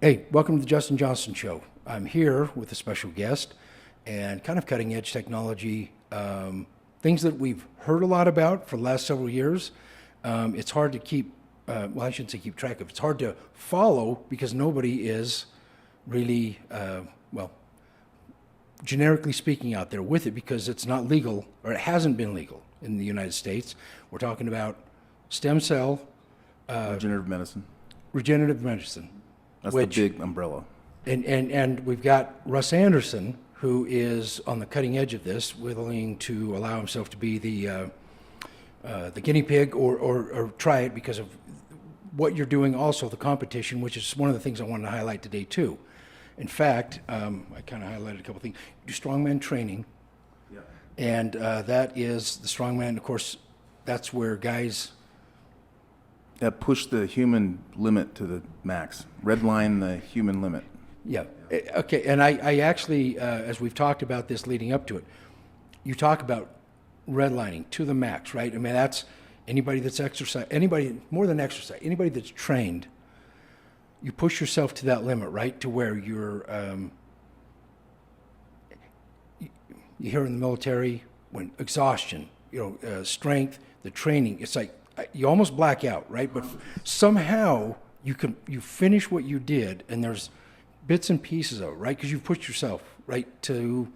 Hey, welcome to the Justin Johnston Show. I'm here with a special guest and kind of cutting edge technology, things that we've heard a lot about for the last several years. It's hard to keep, well, I shouldn't say keep track of, it's hard to follow because nobody is really, well, generically speaking out there with it because it's not legal or it hasn't been legal in the United States. We're talking about stem cell Regenerative medicine. That's which, the big umbrella. And we've got Russ Anderson, who is on the cutting edge of this, willing to allow himself to be the guinea pig or try it because of what you're doing, also the competition, which is one of the things I wanted to highlight today too. In fact, I kind of highlighted a couple things. You do strongman training, yeah. And that is the strongman. Of course, that's where guys that push the human limit to the max. Redline the human limit. Yeah. Okay. And I actually, as we've talked about this leading up to it, you talk about redlining to the max, right? I mean, that's anybody that's exercise, anybody more than exercise, anybody that's trained. You push yourself to that limit, right? To where you're, you hear in the military when exhaustion, strength, the training. It's like you almost black out, right? But somehow you finish what you did, and there's bits and pieces of it, right? Because you've pushed yourself right to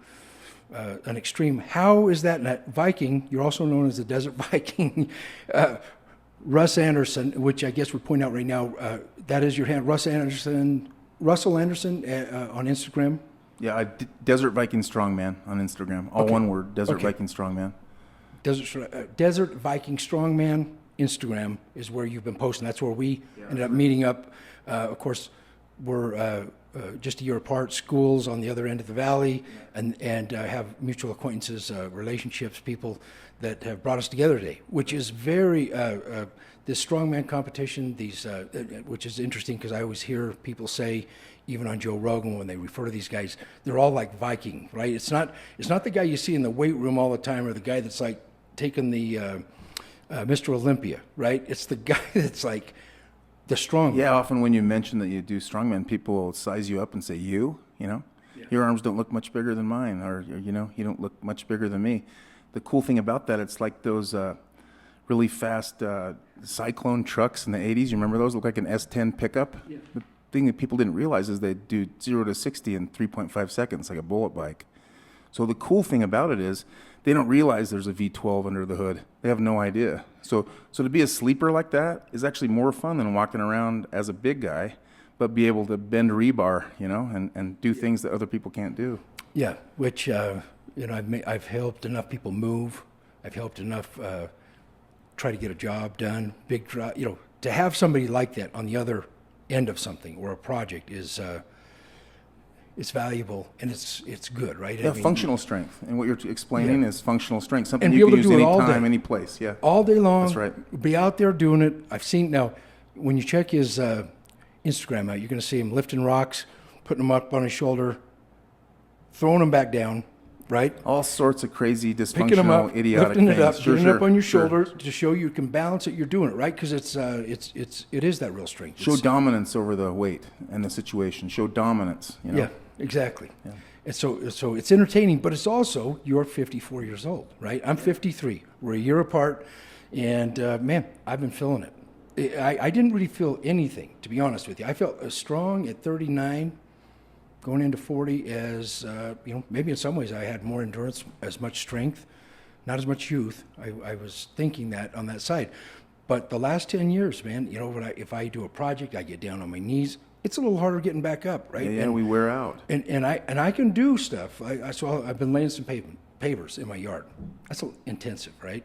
an extreme. How is that? And that Viking, you're also known as the Desert Viking. Russ Anderson, which I guess we're pointing out right now, that is your hand. Russell Anderson on Instagram. Yeah, Desert Viking Strongman on Instagram. All one word, Desert Viking Strongman. Desert Viking Strongman Instagram is where you've been posting. That's where we ended up meeting up. Of course, we're just a year apart, schools on the other end of the valley, and have mutual acquaintances, relationships, people that have brought us together today, which is very, this strongman competition, which is interesting because I always hear people say, even on Joe Rogan, when they refer to these guys, they're all like Viking, right? It's not the guy you see in the weight room all the time or the guy that's like taking the Mr. Olympia, right? It's the guy that's like the strong. Yeah, often when you mention that you do strongman, people will size you up and say, your arms don't look much bigger than mine, or you don't look much bigger than me. The cool thing about that, it's like those really fast Cyclone trucks in the 80s. You remember those? Look like an S10 pickup. Yeah. The thing that people didn't realize is they do 0 to 60 in 3.5 seconds, like a bullet bike. So the cool thing about it is they don't realize there's a V12 under the hood. They have no idea. So to be a sleeper like that is actually more fun than walking around as a big guy, but be able to bend rebar, and do things that other people can't do. Yeah, which I've helped enough people move. I've helped enough try to get a job done. Big drive, to have somebody like that on the other end of something or a project is. It's valuable and it's good, right? Yeah, functional strength. And what you're explaining is functional strength. Something and you can use use anytime, any place. Yeah. All day long. That's right. Be out there doing it. I've seen now, when you check his Instagram out, you're going to see him lifting rocks, putting them up on his shoulder, throwing them back down, right? All sorts of crazy, dysfunctional, picking them up, idiotic lifting things. it up, getting it up on your shoulder to show you can balance it. You're doing it, right? Because it is that real strength. Show dominance over the weight and the situation. Show dominance. Yeah. Exactly. Yeah. And so it's entertaining, but it's also, you're 54 years old, right? I'm 53. We're a year apart, and man, I've been feeling it. I didn't really feel anything, to be honest with you. I felt as strong at 39, going into 40 as, maybe in some ways I had more endurance, as much strength, not as much youth. I was thinking that on that side. But the last 10 years, man, if I do a project, I get down on my knees. It's a little harder getting back up, right? Yeah, we wear out. And I can do stuff. I've been laying some pavers in my yard. That's intensive, right?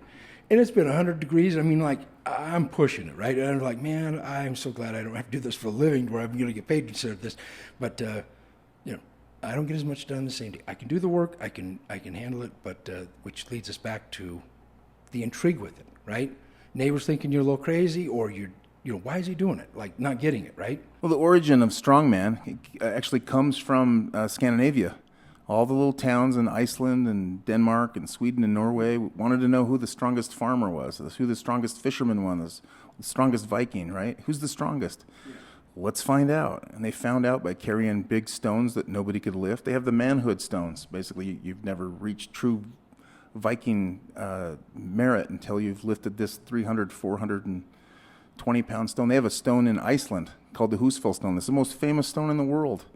And it's been 100 degrees. I mean, like, I'm pushing it, right? And I'm like, man, I'm so glad I don't have to do this for a living where I'm going to get paid to serve this. But, I don't get as much done the same day. I can do the work. I can handle it, but which leads us back to the intrigue with it, right? Neighbors thinking you're a little crazy, or why is he doing it? Like, not getting it, right? Well, the origin of strongman actually comes from Scandinavia. All the little towns in Iceland and Denmark and Sweden and Norway wanted to know who the strongest farmer was, who the strongest fisherman was, the strongest Viking, right? Who's the strongest? Yeah. let's find out. And they found out by carrying big stones that nobody could lift. They have the manhood stones. Basically, you've never reached true Viking merit until you've lifted this 300, 420-pound stone. They have a stone in Iceland called the Husfell stone. It's the most famous stone in the world.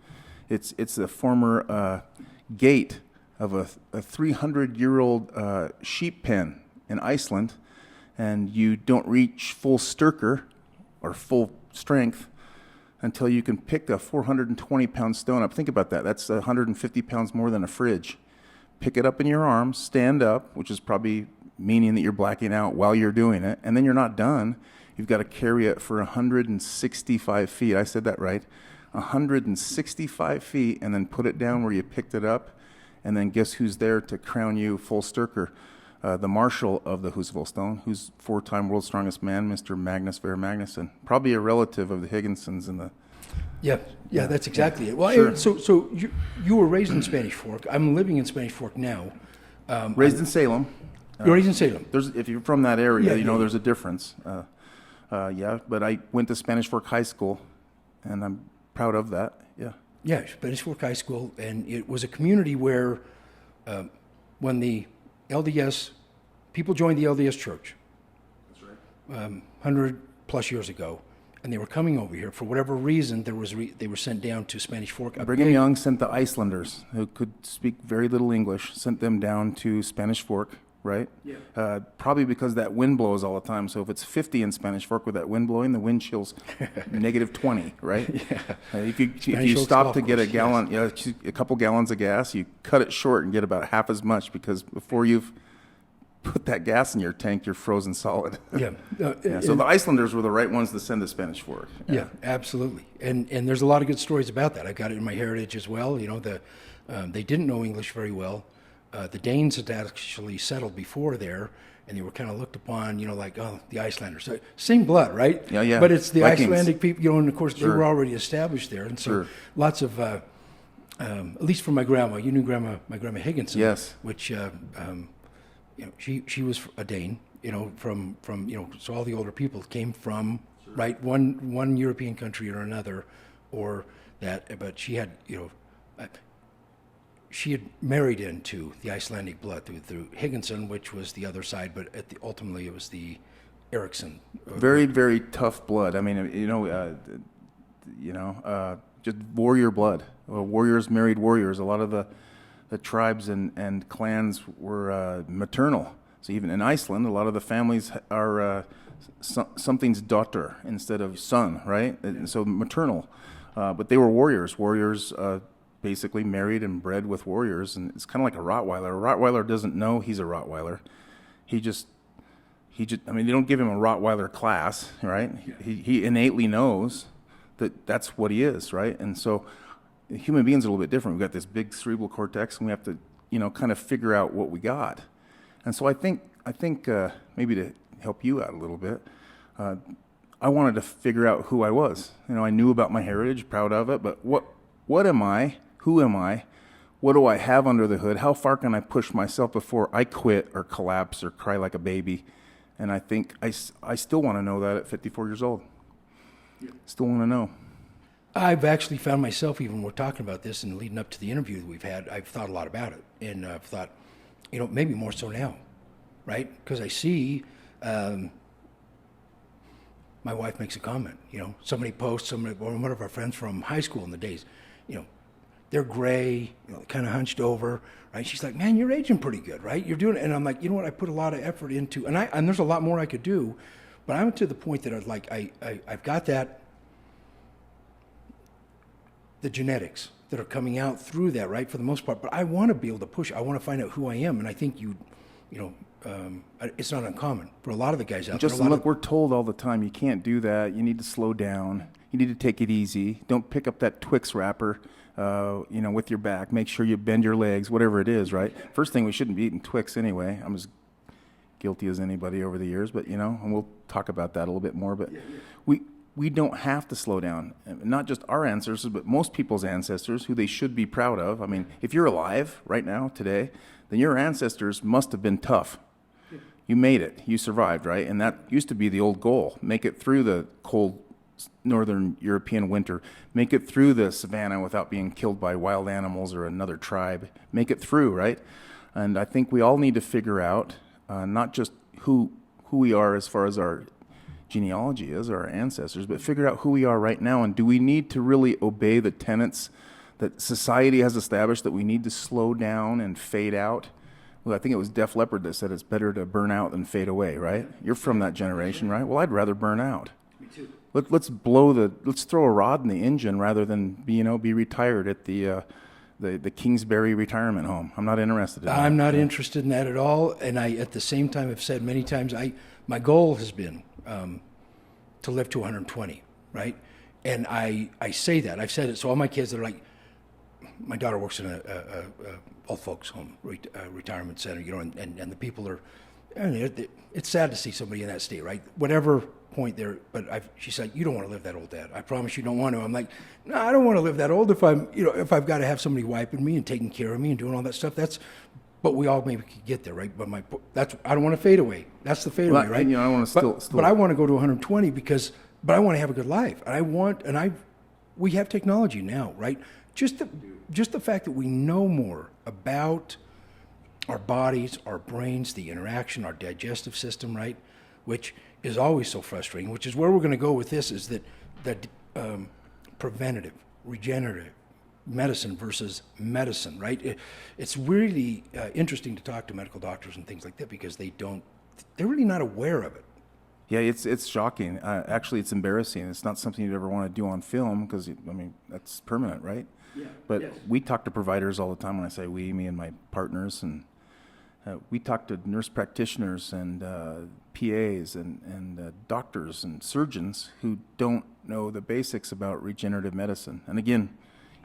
It's the former gate of a 300-year-old sheep pen in Iceland, and you don't reach full styrker or full strength until you can pick a 420-pound stone up. Think about that. That's 150 pounds more than a fridge. Pick it up in your arms, stand up, which is probably meaning that you're blacking out while you're doing it, and then you're not done. You've got to carry it for 165 feet. I said that right. 165 feet, and then put it down where you picked it up, and then guess who's there to crown you full styrker? The marshal of the Husfell Stone, who's four-time world's strongest man, Mr. Magnus Ver Magnusson, probably a relative of the Higginsons and the. Yeah, that's exactly it. Well, Sure. so you were raised in Spanish Fork. I'm living in Spanish Fork now. Raised in Salem. You're raised in Salem. If you're from that area, Yeah, you know yeah. there's a difference. But I went to Spanish Fork High School, and I'm proud of that. Yeah. Yeah, Spanish Fork High School, and it was a community where when the LDS, people joined the LDS Church. That's right. 100 plus years ago, and they were coming over here for whatever reason. They were sent down to Spanish Fork. Brigham Young sent the Icelanders, who could speak very little English, sent them down to Spanish Fork, right? Yeah. Probably because that wind blows all the time. So if it's 50 in Spanish Fork with that wind blowing, the wind chill's negative 20, right? Yeah. If you Spanish Oaks stop Golf to get a Course, gallon, a couple gallons of gas, you cut it short and get about half as much, because before you've put that gas in your tank, you're frozen solid. Yeah. Yeah, so the Icelanders were the right ones to send to Spanish Fork. Yeah, absolutely. And there's a lot of good stories about that. I got it in my heritage as well. You know, they didn't know English very well. The Danes had actually settled before there, and they were kind of looked upon, you know, like, oh, the Icelanders. So, same blood, right? Yeah, yeah. But it's the Vikings. Icelandic people, you know, and of course they Sure. were already established there. And so Sure. lots of, at least for my grandma, you knew my grandma Higginson. Yes. Which, you know, she was a Dane, you know, from you know, so all the older people came from, right, one European country or another, or that, but she had, you know, she had married into the Icelandic blood through Higginson, which was the other side, but ultimately it was the Erickson. Very, very tough blood. I mean, just warrior blood. Warriors married warriors. A lot of the tribes and clans were maternal. So even in Iceland, a lot of the families are something's daughter instead of son, right? And so maternal. But they were warriors. Warriors basically married and bred with warriors. And it's kind of like a Rottweiler. A Rottweiler doesn't know he's a Rottweiler. He just, I mean, they don't give him a Rottweiler class, right? He innately knows that that's what he is, right? And so human beings are a little bit different. We've got this big cerebral cortex, and we have to, you know, kind of figure out what we got. And so I think maybe to help you out a little bit, I wanted to figure out who I was. You know, I knew about my heritage, proud of it, but what am I? Who am I? What do I have under the hood? How far can I push myself before I quit or collapse or cry like a baby? And I think I still want to know that at 54 years old. Still want to know. I've actually found myself, even when we're talking about this and leading up to the interview that we've had, I've thought a lot about it. And I've thought, you know, maybe more so now, right? Because I see my wife makes a comment, you know, somebody posts, one of our friends from high school in the days, you know, they're gray, you know, kind of hunched over, right? She's like, man, you're aging pretty good, right? You're doing it. And I'm like, you know what? I put a lot of effort into, and there's a lot more I could do, but I'm to the point that I've got that, the genetics that are coming out through that, right, for the most part. But I want to be able to push. I want to find out who I am, and I think you know, it's not uncommon for a lot of the guys out there. Justin, look, we're told all the time you can't do that. You need to slow down. You need to take it easy. Don't pick up that Twix wrapper, you know, with your back. Make sure you bend your legs, whatever it is, right? First thing, we shouldn't be eating Twix anyway. I'm as guilty as anybody over the years, but, you know, and we'll talk about that a little bit more. But we don't have to slow down. Not just our ancestors, but most people's ancestors, who they should be proud of. I mean, if you're alive right now, today, then your ancestors must have been tough. You made it. You survived, right? And that used to be the old goal. Make it through the cold northern European winter. Make it through the savannah without being killed by wild animals or another tribe. Make it through, right? And I think we all need to figure out not just who we are as far as our genealogy is, or our ancestors, but figure out who we are right now. And do we need to really obey the tenets that society has established, that we need to slow down and fade out? Well, I think it was Def Leppard that said it's better to burn out than fade away, right? You're from that generation, right? Well, I'd rather burn out. Me too. Let's throw a rod in the engine rather than be retired at the Kingsbury retirement home. I'm not interested in that. I'm not interested in that at all. And I, at the same time, have said many times, my goal has been to live to 120, right? And I say that. I've said it. So all my kids, they're like, my daughter works in a old folks home, retirement center, and the people are, it's sad to see somebody in that state, right? Whatever point there, but she said, you don't want to live that old, Dad. I promise you don't want to. I'm like, no, I don't want to live that old if if I've got to have somebody wiping me and taking care of me and doing all that stuff. But we all maybe could get there, right? But I don't want to fade away. That's the fade away, right? I want to still. But I want to go to 120 but I want to have a good life. We have technology now, right? Just the fact that we know more about our bodies, our brains, the interaction, our digestive system, right? Which is always so frustrating, which is where we're going to go with this, is that preventative, regenerative medicine versus medicine, right? It's really interesting to talk to medical doctors and things like that, because they're really not aware of it. Yeah, it's shocking. Actually, it's embarrassing. It's not something you'd ever want to do on film, because, that's permanent, right? Yeah. But yes. We talk to providers all the time. When I say we, me and my partners, and we talk to nurse practitioners and PAs and doctors and surgeons who don't know the basics about regenerative medicine. And again,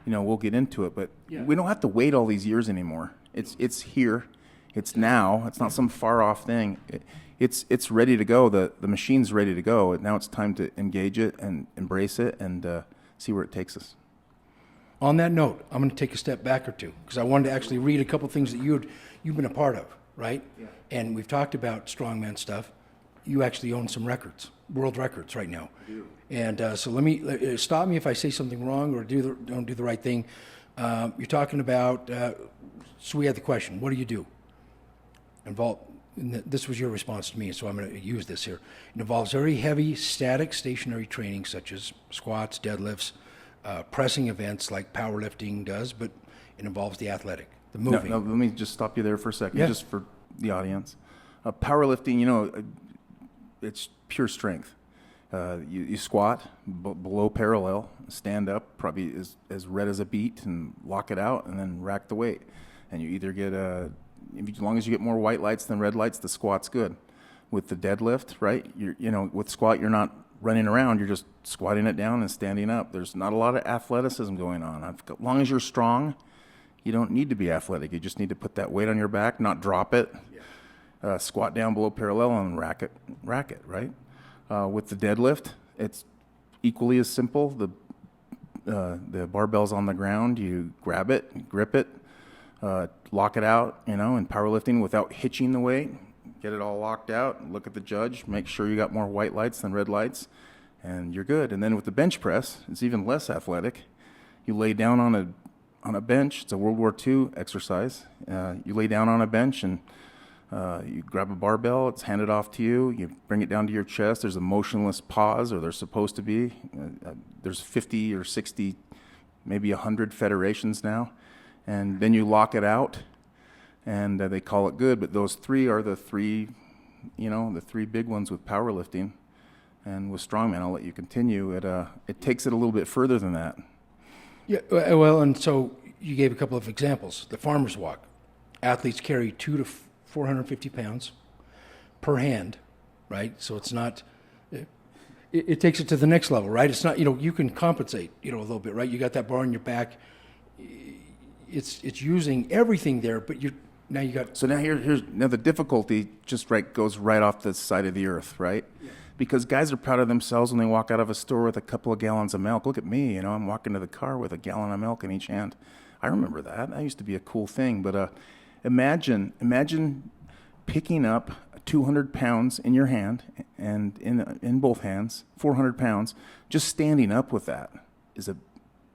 we'll get into it, but we don't have to wait all these years anymore. It's here. It's now. It's not some far off thing. It's ready to go. The machine's ready to go. Now it's time to engage it and embrace it and see where it takes us. On that note, I'm going to take a step back or two, because I wanted to actually read a couple things that you've been a part of, right? Yeah. And we've talked about strongman stuff. You actually own some records, world records right now. I do. And so let me stop me if I say something wrong or don't do the right thing. You're talking about. So we had the question: what do you do? This was your response to me, so I'm going to use this here. It involves very heavy, static, stationary training, such as squats, deadlifts, pressing events like powerlifting does, but it involves the athletic, the moving. No, let me just stop you there for a second, Yeah. just for the audience. Powerlifting, it's pure strength. You squat below parallel, stand up, probably as red as a beet, and lock it out, and then rack the weight. And you either get as long as you get more white lights than red lights, the squat's good. With the deadlift, right? With squat, you're not running around, you're just squatting it down and standing up. There's not a lot of athleticism going on. As long as you're strong, you don't need to be athletic. You just need to put that weight on your back, not drop it. Yeah. Squat down below parallel and rack it, right? With the deadlift, it's equally as simple. The barbell's on the ground. You grab it, grip it, lock it out, in powerlifting without hitching the weight. Get it all locked out, look at the judge, make sure you got more white lights than red lights, and you're good. And then with the bench press, it's even less athletic. You lay down on a bench. It's a World War II exercise. You lay down on a bench and you grab a barbell. It's handed off to you. You bring it down to your chest. There's a motionless pause, or there's supposed to be. There's 50 or 60, maybe 100 federations now. And then you lock it out. And they call it good, but those three are the three big ones with powerlifting. And with strongman, I'll let you continue. It takes it a little bit further than that. Yeah, well, and so you gave a couple of examples. The farmer's walk. Athletes carry 200 to 450 pounds per hand, right? So it's not. It takes it to the next level, right? It's not. You can compensate, a little bit, right? You got that bar on your back. It's using everything there, but now you got. So now here's the difficulty goes right off the side of the earth, right? Yeah. Because guys are proud of themselves when they walk out of a store with a couple of gallons of milk. Look at me, I'm walking to the car with a gallon of milk in each hand. I remember that. That used to be a cool thing. But imagine picking up 200 pounds in your hand and in both hands, 400 pounds, just standing up with that is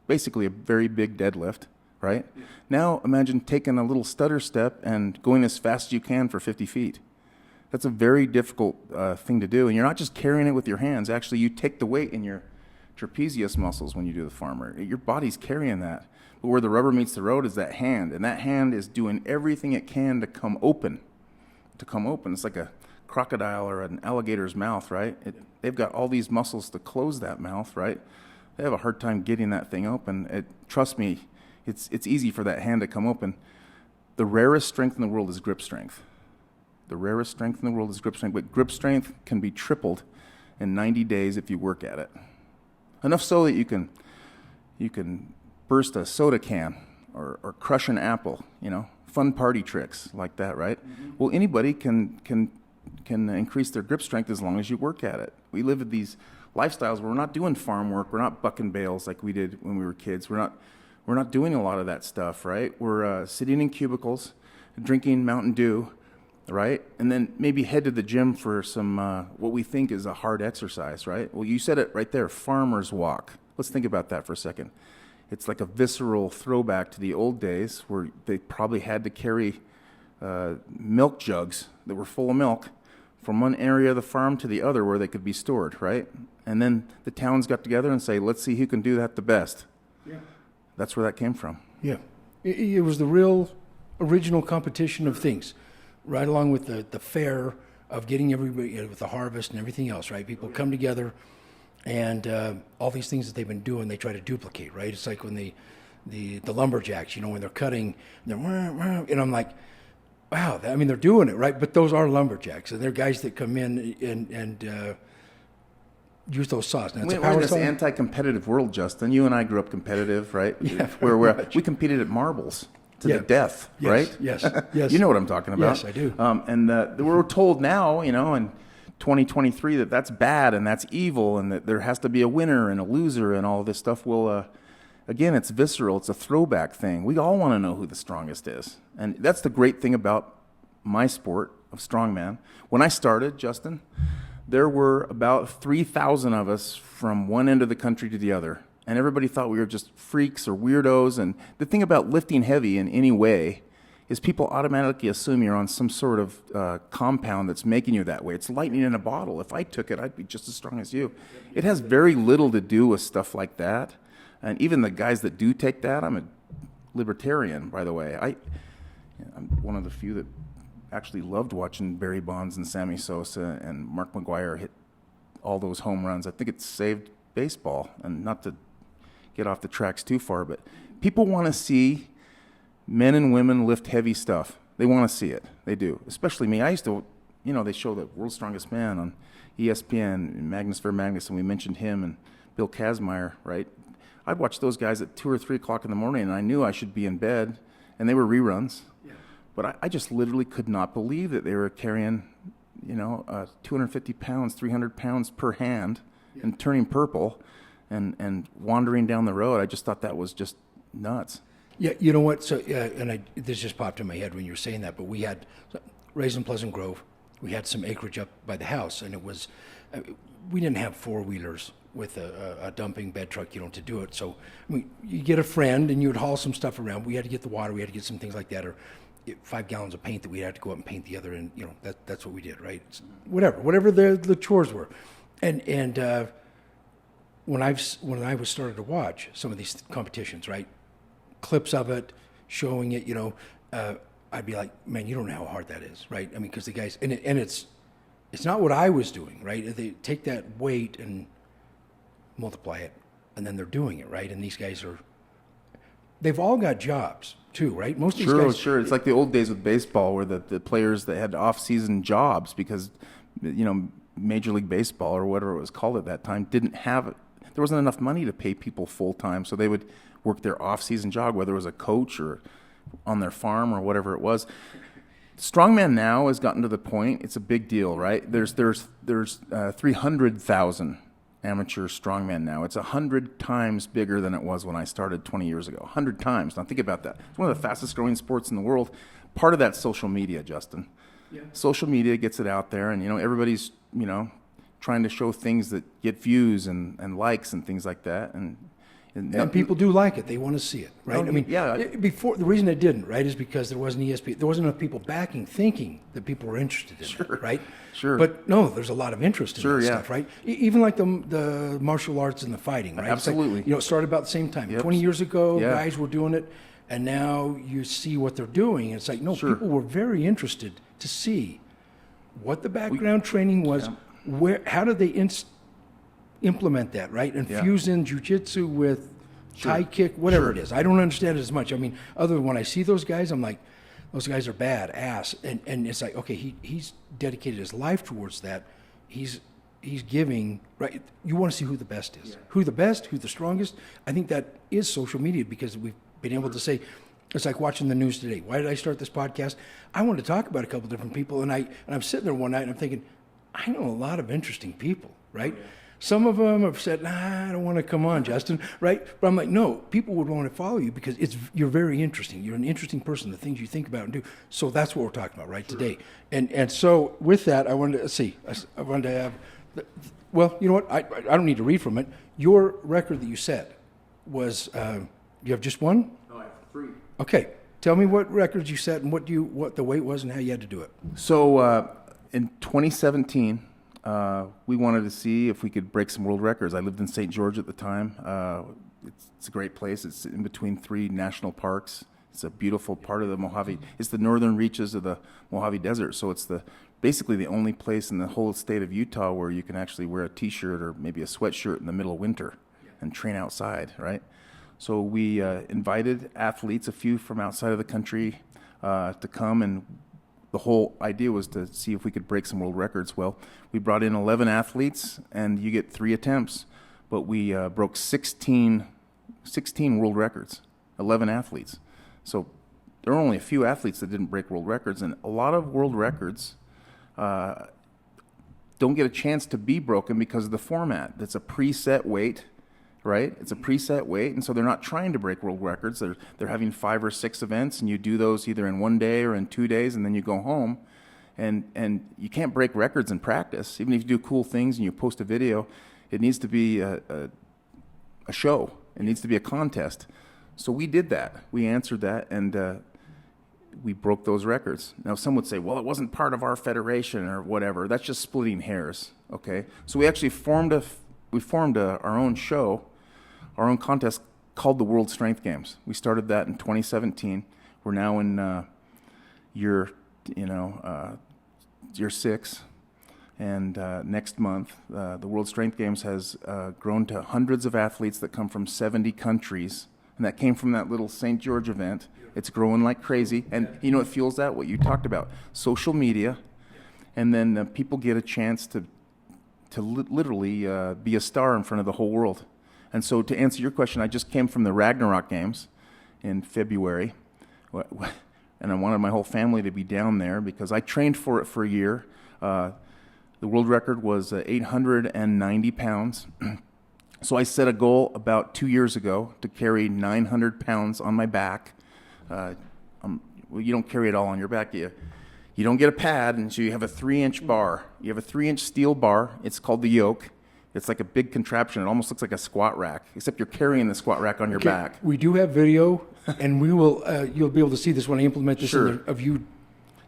basically a very big deadlift, right? Yeah. Now imagine taking a little stutter step and going as fast as you can for 50 feet. That's a very difficult thing to do. And you're not just carrying it with your hands. Actually, you take the weight in your trapezius muscles when you do the farmer. Your body's carrying that. But where the rubber meets the road is that hand. And that hand is doing everything it can to come open. It's like a crocodile or an alligator's mouth, right? They've got all these muscles to close that mouth, right? They have a hard time getting that thing open. Trust me, it's easy for that hand to come open. The rarest strength in the world is grip strength. But grip strength can be tripled in 90 days if you work at it. Enough so that you can burst a soda can or crush an apple, fun party tricks like that, right? Mm-hmm. Well, anybody can increase their grip strength as long as you work at it. We live in these lifestyles where we're not doing farm work, we're not bucking bales like we did when we were kids. We're not doing a lot of that stuff, right? We're sitting in cubicles, drinking Mountain Dew, right? And then maybe head to the gym for some what we think is a hard exercise, right? Well, you said it right there, farmer's walk. Let's think about that for a second. It's like a visceral throwback to the old days where they probably had to carry milk jugs that were full of milk from one area of the farm to the other where they could be stored, right? And then the towns got together and say, let's see who can do that the best. Yeah. That's where that came from. Yeah. It was the real original competition of things, right along with the fair of getting everybody, with the harvest and everything else, right? People come together and all these things that they've been doing, they try to duplicate, right? It's like when the lumberjacks, when they're cutting, and I'm like, wow, they're doing it, right? But those are lumberjacks, and they're guys that come in and use those saws. Now, we're in this anti-competitive world, Justin. You and I grew up competitive, right? Yeah, where we competed at marbles to the death, yes, right? Yes. You know what I'm talking about. Yes, I do. And we're told now, in 2023, that's bad and that's evil, and that there has to be a winner and a loser and all this stuff. Well, again, it's visceral. It's a throwback thing. We all want to know who the strongest is. And that's the great thing about my sport of strongman. When I started, Justin, there were about 3,000 of us from one end of the country to the other. And everybody thought we were just freaks or weirdos. And the thing about lifting heavy in any way is people automatically assume you're on some sort of compound that's making you that way. It's lightning in a bottle. If I took it, I'd be just as strong as you. It has very little to do with stuff like that. And even the guys that do take that, I'm a libertarian, by the way. I'm one of the few that actually loved watching Barry Bonds and Sammy Sosa and Mark McGwire hit all those home runs. I think it saved baseball, and not to get off the tracks too far, but people want to see men and women lift heavy stuff. They want to see it. They do. Especially me. I used to, they show the World's Strongest Man on ESPN, Magnus Ver Magnus, and we mentioned him and Bill Kazmaier, right? I'd watch those guys at 2 or 3 o'clock in the morning, and I knew I should be in bed, and they were reruns. Yeah. But I just literally could not believe that they were carrying, 250 pounds, 300 pounds per hand, and turning purple and wandering down the road. I just thought that was just nuts. Yeah, you know what? So, this just popped in my head when you were saying that, but we had, raised in Pleasant Grove, we had some acreage up by the house, and it was, we didn't have four-wheelers with a dumping bed truck, to do it. So you get a friend and you would haul some stuff around. We had to get the water, we had to get some things like that, or 5 gallons of paint that we had to go out and paint the other end. That's what we did, right? Whatever the chores were. And when I was started to watch some of these competitions, right, clips of it, showing it, I'd be like, man, you don't know how hard that is, right? Because the guys, and it's not what I was doing, right? They take that weight and multiply it, and then they're doing it, right? And these guys they've all got jobs too, right? Most of these guys. Sure. It's like the old days with baseball where the players that had off-season jobs because, Major League Baseball or whatever it was called at that time didn't have it. There wasn't enough money to pay people full-time, so they would work their off-season job, whether it was a coach or on their farm or whatever it was. Strongman now has gotten to the point, it's a big deal, right? There's 300,000 amateur strongman now. It's 100 times bigger than it was when I started 20 years ago. 100 times. Now think about that. It's one of the fastest growing sports in the world. Part of that social media, Justin. Social media gets it out there, and everybody's trying to show things that get views and likes and things like that, and people do like it. They want to see it, right? Before, the reason it didn't, right, is because there wasn't ESPN. There wasn't enough people backing, thinking that people were interested in it, right? Sure. But no, there's a lot of interest in that stuff, right? Even like the martial arts and the fighting, right? Absolutely. Like, it started about the same time. 20 years ago, guys were doing it, and now you see what they're doing. And it's like, no, people were very interested to see what the background training was, how did they implement that, right? And fuse in jiu-jitsu with Thai kick, whatever it is. I don't understand it as much. I mean, other than when I see those guys, I'm like, those guys are bad ass. And it's like, okay, he's dedicated his life towards that. He's giving, right? You want to see who the best is. Who the best, who the strongest. I think that is social media, because we've been able to say, it's like watching the news today. Why did I start this podcast? I wanted to talk about a couple different people, and I'm sitting there one night and I'm thinking, I know a lot of interesting people, right? Some of them have said, I don't want to come on, Justin, right? But I'm like, no, people would want to follow you because you're very interesting. You're an interesting person, the things you think about and do. So that's what we're talking about right today. And so with that, I wanted to have, well, you know what? I don't need to read from it. Your record that you set was, you have just one? No, I have 3. Okay. Tell me what records you set and what the weight was and how you had to do it. So in 2017, we wanted to see if we could break some world records. I lived in St. George at the time. It's a great place. It's in between 3 national parks. It's a beautiful part of the Mojave. It's the northern reaches of the Mojave Desert, so it's basically the only place in the whole state of Utah where you can actually wear a T-shirt or maybe a sweatshirt in the middle of winter and train outside, right? So we invited athletes, a few from outside of the country, to come, and the whole idea was to see if we could break some world records. Well, we brought in 11 athletes, and you get 3 attempts, but we broke 16 world records, 11 athletes. So there are only a few athletes that didn't break world records, and a lot of world records don't get a chance to be broken because of the format. That's a preset weight, right? It's a preset weight, and so they're not trying to break world records. They're having 5 or 6 events, and you do those either in 1 day or in 2 days, and then you go home. And you can't break records in practice. Even if you do cool things and you post a video, it needs to be a show. It needs to be a contest. So we did that. We answered that, and we broke those records. Now, some would say, well, it wasn't part of our federation or whatever. That's just splitting hairs, okay? So we actually formed our own show, our own contest called the World Strength Games. We started that in 2017. We're now in year 6, and next month the World Strength Games has grown to hundreds of athletes that come from 70 countries, and that came from that little St. George event. It's growing like crazy, and it fuels that, what you talked about, social media, and then people get a chance to literally be a star in front of the whole world. And so to answer your question, I just came from the Ragnarok Games in February, and I wanted my whole family to be down there because I trained for it for a year. The world record was 890 pounds. So I set a goal about 2 years ago to carry 900 pounds on my back. You don't carry it all on your back. You don't get a pad, and so you have a 3-inch bar. You have a 3-inch steel bar. It's called the yoke. It's like a big contraption. It almost looks like a squat rack, except you're carrying the squat rack on your back. We do have video, and we will. You'll be able to see this when I implement this of you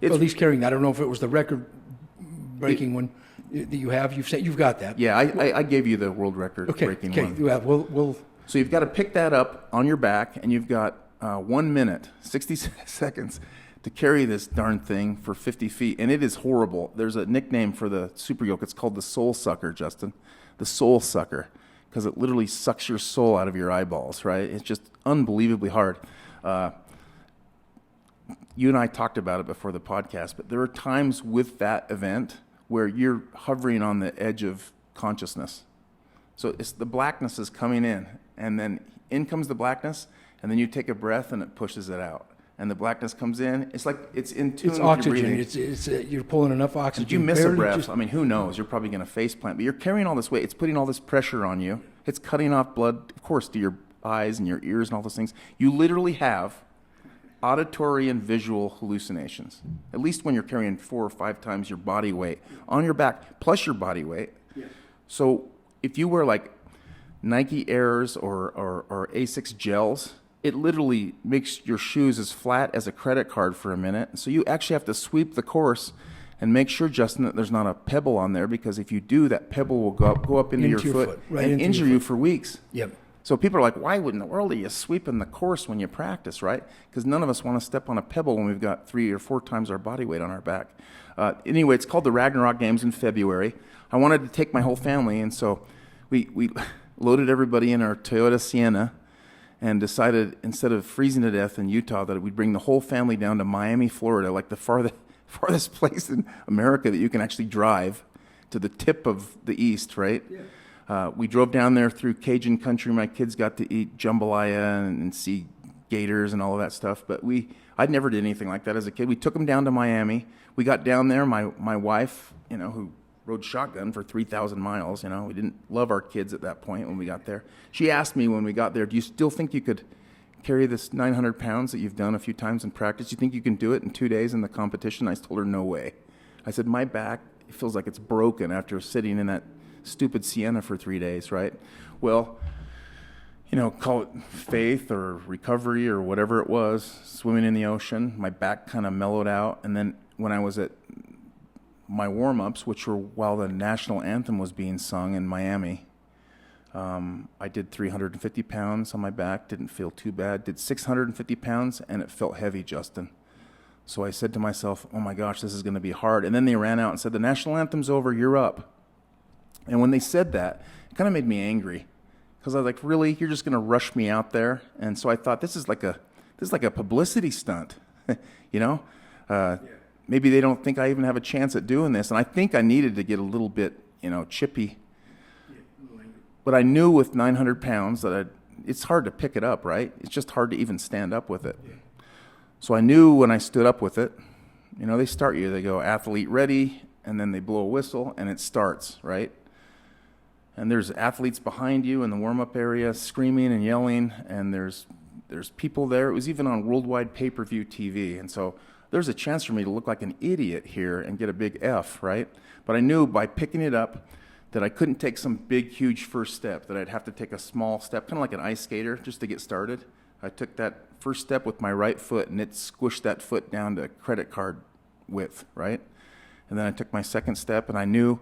at least carrying that. I don't know if it was the record-breaking one that you have. You've got that. Yeah, I gave you the world record-breaking one. Okay, yeah, we'll. So you've got to pick that up on your back, and you've got 1 minute, 60 seconds to carry this darn thing for 50 feet, and it is horrible. There's a nickname for the super yoke. It's called the soul sucker, Justin. The soul sucker, because it literally sucks your soul out of your eyeballs, right? It's just unbelievably hard. You and I talked about it before the podcast, but there are times with that event where you're hovering on the edge of consciousness. So it's the blackness is coming in, and then in comes the blackness, and then you take a breath and it pushes it out. And the blackness comes in. It's like it's in tune with oxygen. your breathing. It's you're pulling enough oxygen. Did you miss a breath? I mean, who knows? You're probably going to face plant. But you're carrying all this weight. It's putting all this pressure on you. It's cutting off blood, of course, to your eyes and your ears and all those things. You literally have auditory and visual hallucinations, at least when you're carrying 4 or 5 times your body weight on your back, plus your body weight. Yeah. So if you wear like Nike Airs or Asics gels, it literally makes your shoes as flat as a credit card for a minute. So you actually have to sweep the course and make sure, Justin, that there's not a pebble on there, because if you do, that pebble will go up into your foot right, and injure you for weeks. Yep. So people are like, why in the world are you sweeping the course when you practice, right? Because none of us want to step on a pebble when we've got 3 or 4 times our body weight on our back. Anyway, it's called the Ragnarok Games in February. I wanted to take my whole family, and so we loaded everybody in our Toyota Sienna and decided, instead of freezing to death in Utah, that we'd bring the whole family down to Miami, Florida, like the farthest place in America that you can actually drive to the tip of the east, right? Yeah. We drove down there through Cajun country. My kids got to eat jambalaya and see gators and all of that stuff. But I'd never did anything like that as a kid. We took them down to Miami. We got down there. My wife, who rode shotgun for 3,000 miles, we didn't love our kids at that point when we got there. She asked me when we got there, do you still think you could carry this 900 pounds that you've done a few times in practice? Do you think you can do it in 2 days in the competition? I told her, no way. I said, my back feels like it's broken after sitting in that stupid Sienna for 3 days, right? Well, call it faith or recovery or whatever it was, swimming in the ocean, my back kind of mellowed out. And then when I was at my warm-ups, which were while the national anthem was being sung in Miami, I did 350 pounds on my back, didn't feel too bad. Did 650 pounds, and it felt heavy, Justin. So I said to myself, oh my gosh, this is going to be hard. And then they ran out and said, the national anthem's over, you're up. And when they said that, it kind of made me angry, because I was like, really? You're just going to rush me out there? And so I thought, this is like a publicity stunt, Maybe they don't think I even have a chance at doing this. And I think I needed to get a little bit, chippy. But I knew with 900 pounds that it's hard to pick it up, right? It's just hard to even stand up with it. Yeah. So I knew when I stood up with it, they start you. They go, athlete ready, and then they blow a whistle, and it starts, right? And there's athletes behind you in the warm-up area screaming and yelling, and there's people there. It was even on worldwide pay-per-view TV. And so there's a chance for me to look like an idiot here and get a big F, right? But I knew by picking it up that I couldn't take some big, huge first step, that I'd have to take a small step, kind of like an ice skater, just to get started. I took that first step with my right foot, and it squished that foot down to credit card width, right? And then I took my second step, and I knew,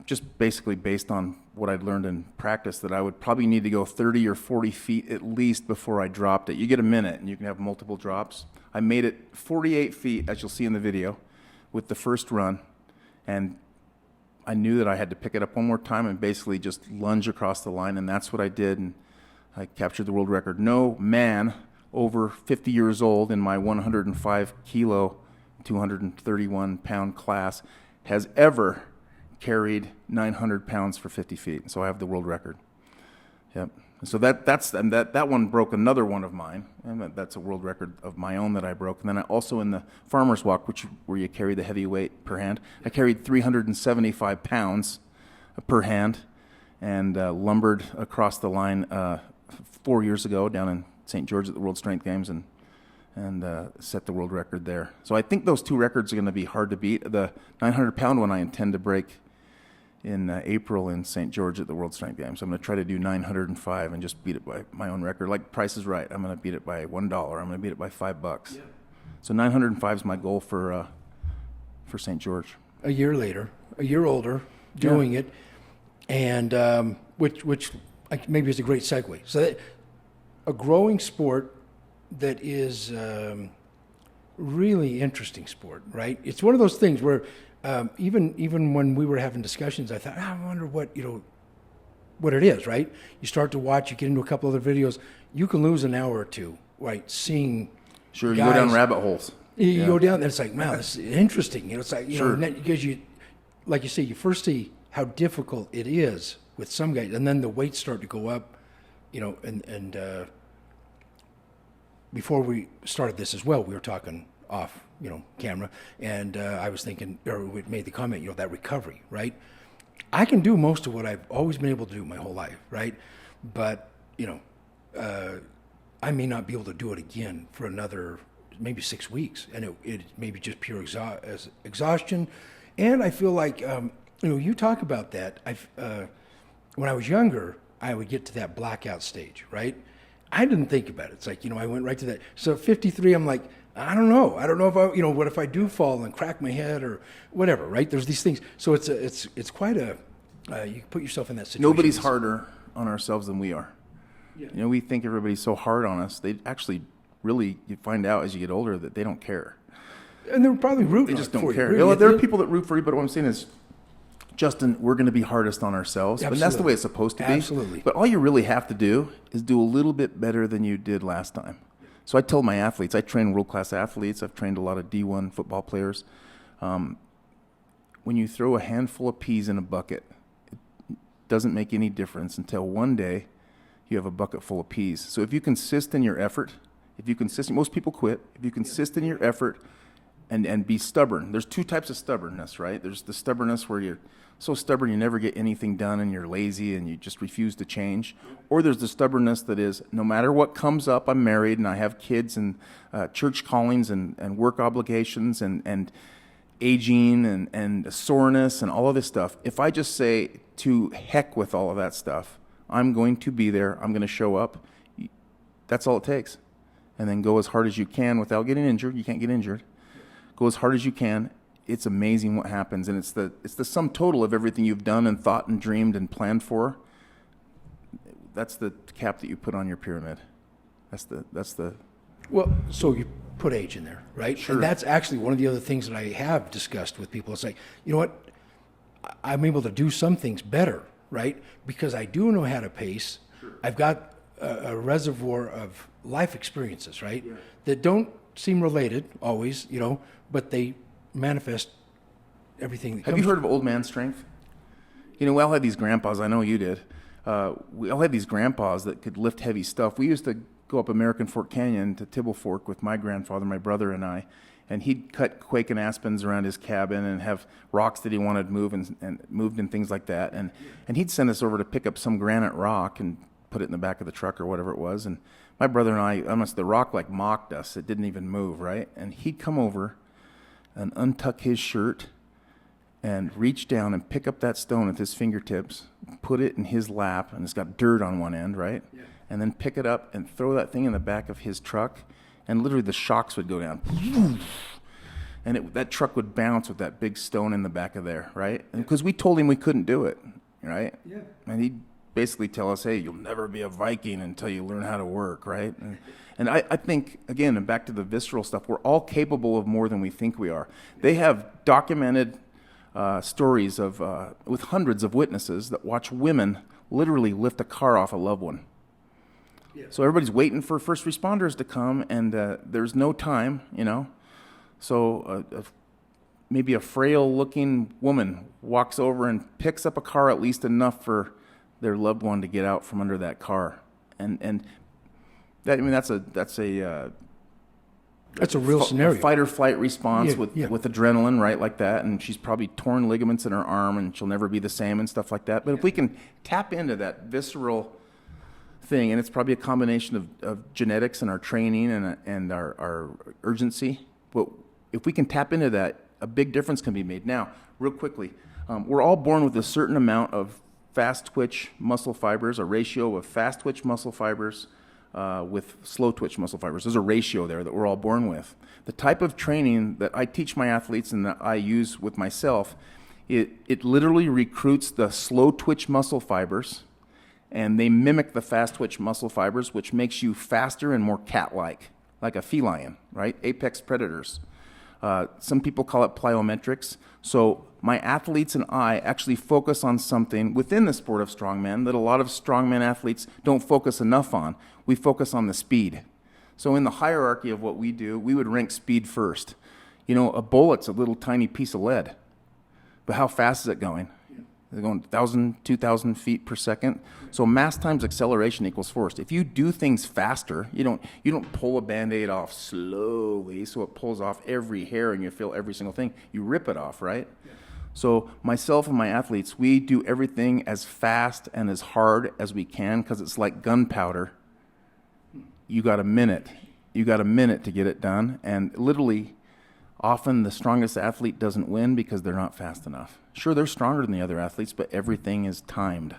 just basically based on what I'd learned in practice, that I would probably need to go 30 or 40 feet at least before I dropped it. You get a minute, and you can have multiple drops. I made it 48 feet, as you'll see in the video, with the first run, and I knew that I had to pick it up one more time and basically just lunge across the line, and that's what I did, and I captured the world record. No man over 50 years old in my 105 kilo, 231 pound class has ever carried 900 pounds for 50 feet. So I have the world record. Yep. So that one broke another one of mine, and that's a world record of my own that I broke. And then I also, in the farmer's walk, where you carry the heavy weight per hand, I carried 375 pounds per hand, and lumbered across the line 4 years ago down in St. George at the World Strength Games, and set the world record there. So I think those two records are going to be hard to beat. The 900-pound one I intend to break in April in St. George at the World Strength Games. I'm going to try to do 905 and just beat it by my own record. Like Price is Right, I'm going to beat it by $1. I'm going to beat it by $5. Yeah. So 905 is my goal for St. George. A year later, a year older, doing it, and which maybe is a great segue. So a growing sport that is really interesting sport, right? It's one of those things where even when we were having discussions, I thought, I wonder what it is, right? You start to watch, you get into a couple other videos, you can lose an hour or two, right? Seeing sure, guys, you go down rabbit holes. You go down there, it's like, wow, this is interesting. It's like, sure. Because like you say, you first see how difficult it is with some guys, and then the weights start to go up, and before we started this as well, we were talking off, camera, and I was thinking, or we made the comment, that recovery, right? I can do most of what I've always been able to do my whole life, right? But, I may not be able to do it again for another maybe 6 weeks, and it may be just pure exhaustion. And I feel like you talk about that. When I was younger, I would get to that blackout stage, right? I didn't think about it. It's like, I went right to that. So at 53, I'm like, I don't know. I don't know if what if I do fall and crack my head or whatever, right? There's these things. So it's quite you put yourself in that situation. Nobody's harder on ourselves than we are. Yeah. We think everybody's so hard on us. They actually really, you find out as you get older that they don't care. And they're probably rooting. They just don't for care. You. Really. There are people that root for you, but what I'm saying is, Justin, we're going to be hardest on ourselves. Absolutely. But that's the way it's supposed to be. Absolutely. But all you really have to do is do a little bit better than you did last time. So I tell my athletes, I train world-class athletes. I've trained a lot of D1 football players. When you throw a handful of peas in a bucket, it doesn't make any difference until one day you have a bucket full of peas. So if you consist in your effort, most people quit. If you consist in your effort and be stubborn. There's two types of stubbornness, right? There's the stubbornness where you're so stubborn you never get anything done and you're lazy and you just refuse to change. Or there's the stubbornness that is, no matter what comes up, I'm married and I have kids and church callings and work obligations and aging and soreness and all of this stuff. If I just say, to heck with all of that stuff, I'm going to be there, I'm going to show up, that's all it takes. And then go as hard as you can without getting injured. You can't get injured. Go as hard as you can. It's amazing what happens, and it's the sum total of everything you've done and thought and dreamed and planned for. That's the cap that you put on your pyramid. That's the. Well, so you put age in there, right? Sure. And that's actually one of the other things that I have discussed with people. It's like, you know what? I'm able to do some things better, right? Because I do know how to pace. Sure. I've got a reservoir of life experiences, right? Yeah. That don't seem related always, but they manifest everything that Have you heard of old man strength? We all had these grandpas. I know you did. We all had these grandpas that could lift heavy stuff. We used to go up American Fork Canyon to Tibble Fork with my grandfather, my brother, and I, and he'd cut quake and aspens around his cabin and have rocks that he wanted moved and moved and things like that. And he'd send us over to pick up some granite rock and put it in the back of the truck or whatever it was. And my brother and I, the rock like mocked us. It didn't even move, right? And he'd come over and untuck his shirt and reach down and pick up that stone with his fingertips, put it in his lap, and it's got dirt on one end, right? Yeah. And then pick it up and throw that thing in the back of his truck, and literally the shocks would go down. And that truck would bounce with that big stone in the back of there, right? Because we told him we couldn't do it, right? Yeah. And he'd basically tell us, hey, you'll never be a Viking until you learn how to work, right? And I think, again, and back to the visceral stuff, we're all capable of more than we think we are. They have documented stories of with hundreds of witnesses that watch women literally lift a car off a loved one. Yeah. So everybody's waiting for first responders to come, and there's no time, So maybe a frail-looking woman walks over and picks up a car at least enough for their loved one to get out from under that car, and that, that's a real scenario. Fight or flight response with adrenaline, right, like that. And she's probably torn ligaments in her arm, and she'll never be the same and stuff like that. But if we can tap into that visceral thing, and it's probably a combination of genetics and our training and our urgency. But if we can tap into that, a big difference can be made. Now, real quickly, we're all born with a certain amount of fast twitch muscle fibers, a ratio of fast twitch muscle fibers with slow twitch muscle fibers. There's a ratio there that we're all born with. The type of training that I teach my athletes and that I use with myself, it literally recruits the slow twitch muscle fibers, and they mimic the fast twitch muscle fibers, which makes you faster and more cat-like, like a feline, right? Apex predators. Some people call it plyometrics. So my athletes and I actually focus on something within the sport of strongman that a lot of strongman athletes don't focus enough on. We focus on the speed. So in the hierarchy of what we do, we would rank speed first. A bullet's a little tiny piece of lead, but how fast is it going? They're going 1,000, 2,000 feet per second. So mass times acceleration equals force. If you do things faster, you don't pull a Band-Aid off slowly so it pulls off every hair and you feel every single thing. You rip it off, right? Yeah. So myself and my athletes, we do everything as fast and as hard as we can because it's like gunpowder. you got a minute. You got a minute to get it done. And literally, often the strongest athlete doesn't win because they're not fast enough. Sure, they're stronger than the other athletes, but everything is timed.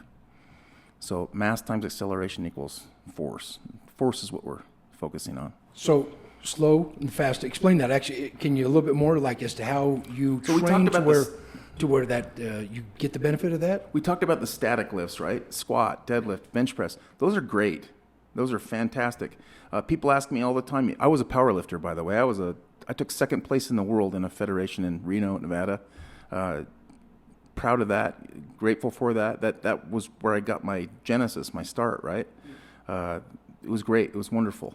So mass times acceleration equals force. Force is what we're focusing on. So slow and fast. Explain that. Actually, can you a little bit more, like, as to how you So we train talked to about where this- to where that you get the benefit of that? We talked about the static lifts, right? Squat, deadlift, bench press. Those are great. Those are fantastic. People ask me all the time. I was a power lifter, by the way. I took second place in the world in a federation in Reno, Nevada. Proud of that. Grateful for that. That was where I got my genesis, my start, right? It was great. It was wonderful.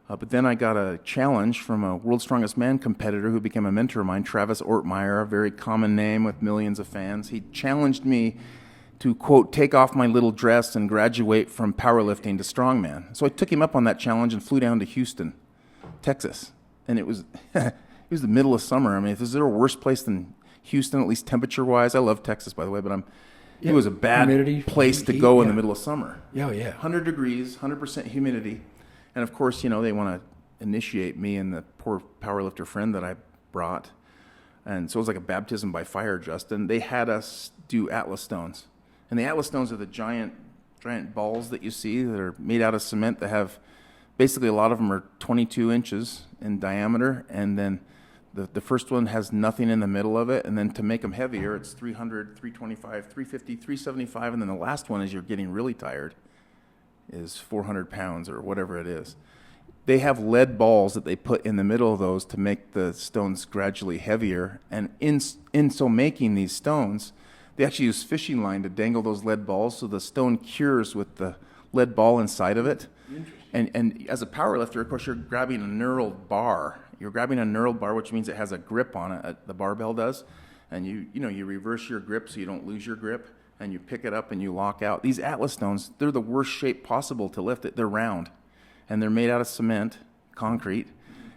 But then I got a challenge from a World's Strongest Man competitor who became a mentor of mine, Travis Ortmeyer, a very common name with millions of fans. He challenged me to, quote, take off my little dress and graduate from powerlifting to strongman. So I took him up on that challenge and flew down to Houston, Texas. And it was it was the middle of summer. I mean, is there a worse place than Houston, at least temperature-wise? I love Texas, by the way, but it was a bad humidity, place to heat, go in yeah. the middle of summer. Yeah, yeah. 100 degrees, 100% humidity. And of course, they want to initiate me and the poor powerlifter friend that I brought. And so it was like a baptism by fire, Justin. They had us do Atlas stones. And the Atlas stones are the giant balls that you see that are made out of cement that have, basically a lot of them are 22 inches in diameter. And then the first one has nothing in the middle of it. And then to make them heavier, it's 300, 325, 350, 375. And then the last one, as you're getting really tired, is 400 pounds or whatever it is. They have lead balls that they put in the middle of those to make the stones gradually heavier. And in so making these stones, they actually use fishing line to dangle those lead balls so the stone cures with the lead ball inside of it. And as a power lifter, of course, you're grabbing a knurled bar. You're grabbing a knurled bar, which means it has a grip on it, the barbell does. And you reverse your grip so you don't lose your grip. And you pick it up and you lock out. These Atlas stones, they're the worst shape possible to lift it. They're round, and they're made out of cement, concrete,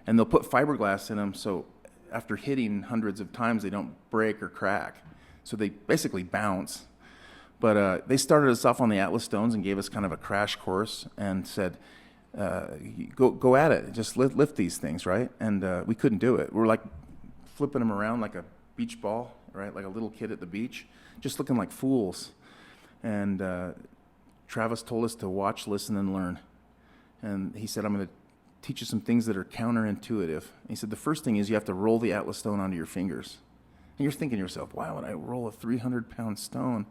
and they'll put fiberglass in them so after hitting hundreds of times, they don't break or crack. So they basically bounce. But they started us off on the Atlas stones and gave us kind of a crash course and said, go at it. Just lift these things, right? And we couldn't do it. We were like flipping them around like a beach ball, right? Like a little kid at the beach. Just looking like fools. And Travis told us to watch, listen, and learn. And he said, I'm going to teach you some things that are counterintuitive. And he said, the first thing is you have to roll the Atlas stone onto your fingers. And you're thinking to yourself, why would I roll a 300-pound stone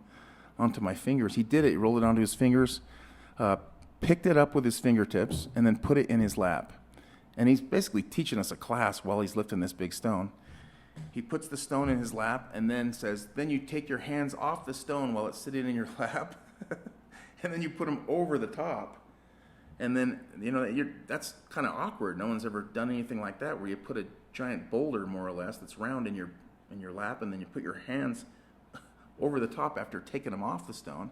onto my fingers? He did it. He rolled it onto his fingers, picked it up with his fingertips, and then put it in his lap. And he's basically teaching us a class while he's lifting this big stone. He puts the stone in his lap and then says, then you take your hands off the stone while it's sitting in your lap, and then you put them over the top. And then, that's kind of awkward. No one's ever done anything like that, where you put a giant boulder, more or less, that's round in your lap, and then you put your hands over the top after taking them off the stone,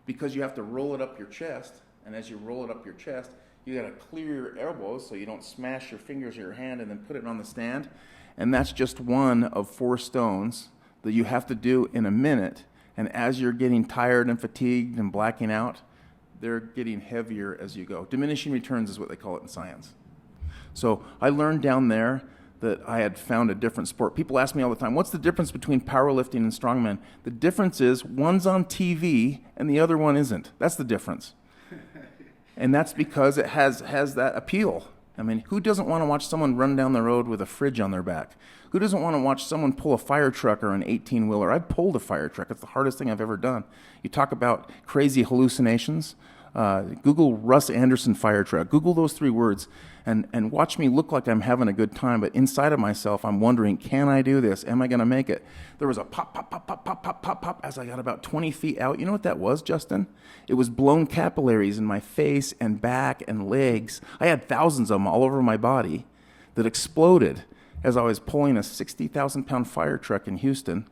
because you have to roll it up your chest. And as you roll it up your chest, you got to clear your elbows so you don't smash your fingers or your hand and then put it on the stand. And that's just one of 4 stones that you have to do in a minute. And as you're getting tired and fatigued and blacking out, they're getting heavier as you go. Diminishing returns is what they call it in science. So I learned down there that I had found a different sport. People ask me all the time, what's the difference between powerlifting and strongman? The difference is one's on TV and the other one isn't. That's the difference. And that's because it has that appeal. I mean, who doesn't want to watch someone run down the road with a fridge on their back? Who doesn't want to watch someone pull a fire truck or an 18-wheeler? I've pulled a fire truck. It's the hardest thing I've ever done. You talk about crazy hallucinations. Google Russ Anderson fire truck. Google those 3 words and watch me look like I'm having a good time, but inside of myself, I'm wondering, can I do this? Am I going to make it? There was a pop, pop, pop, pop, pop, pop, pop, pop as I got about 20 feet out. You know what that was, Justin? It was blown capillaries in my face and back and legs. I had thousands of them all over my body that exploded as I was pulling a 60,000-pound fire truck in Houston,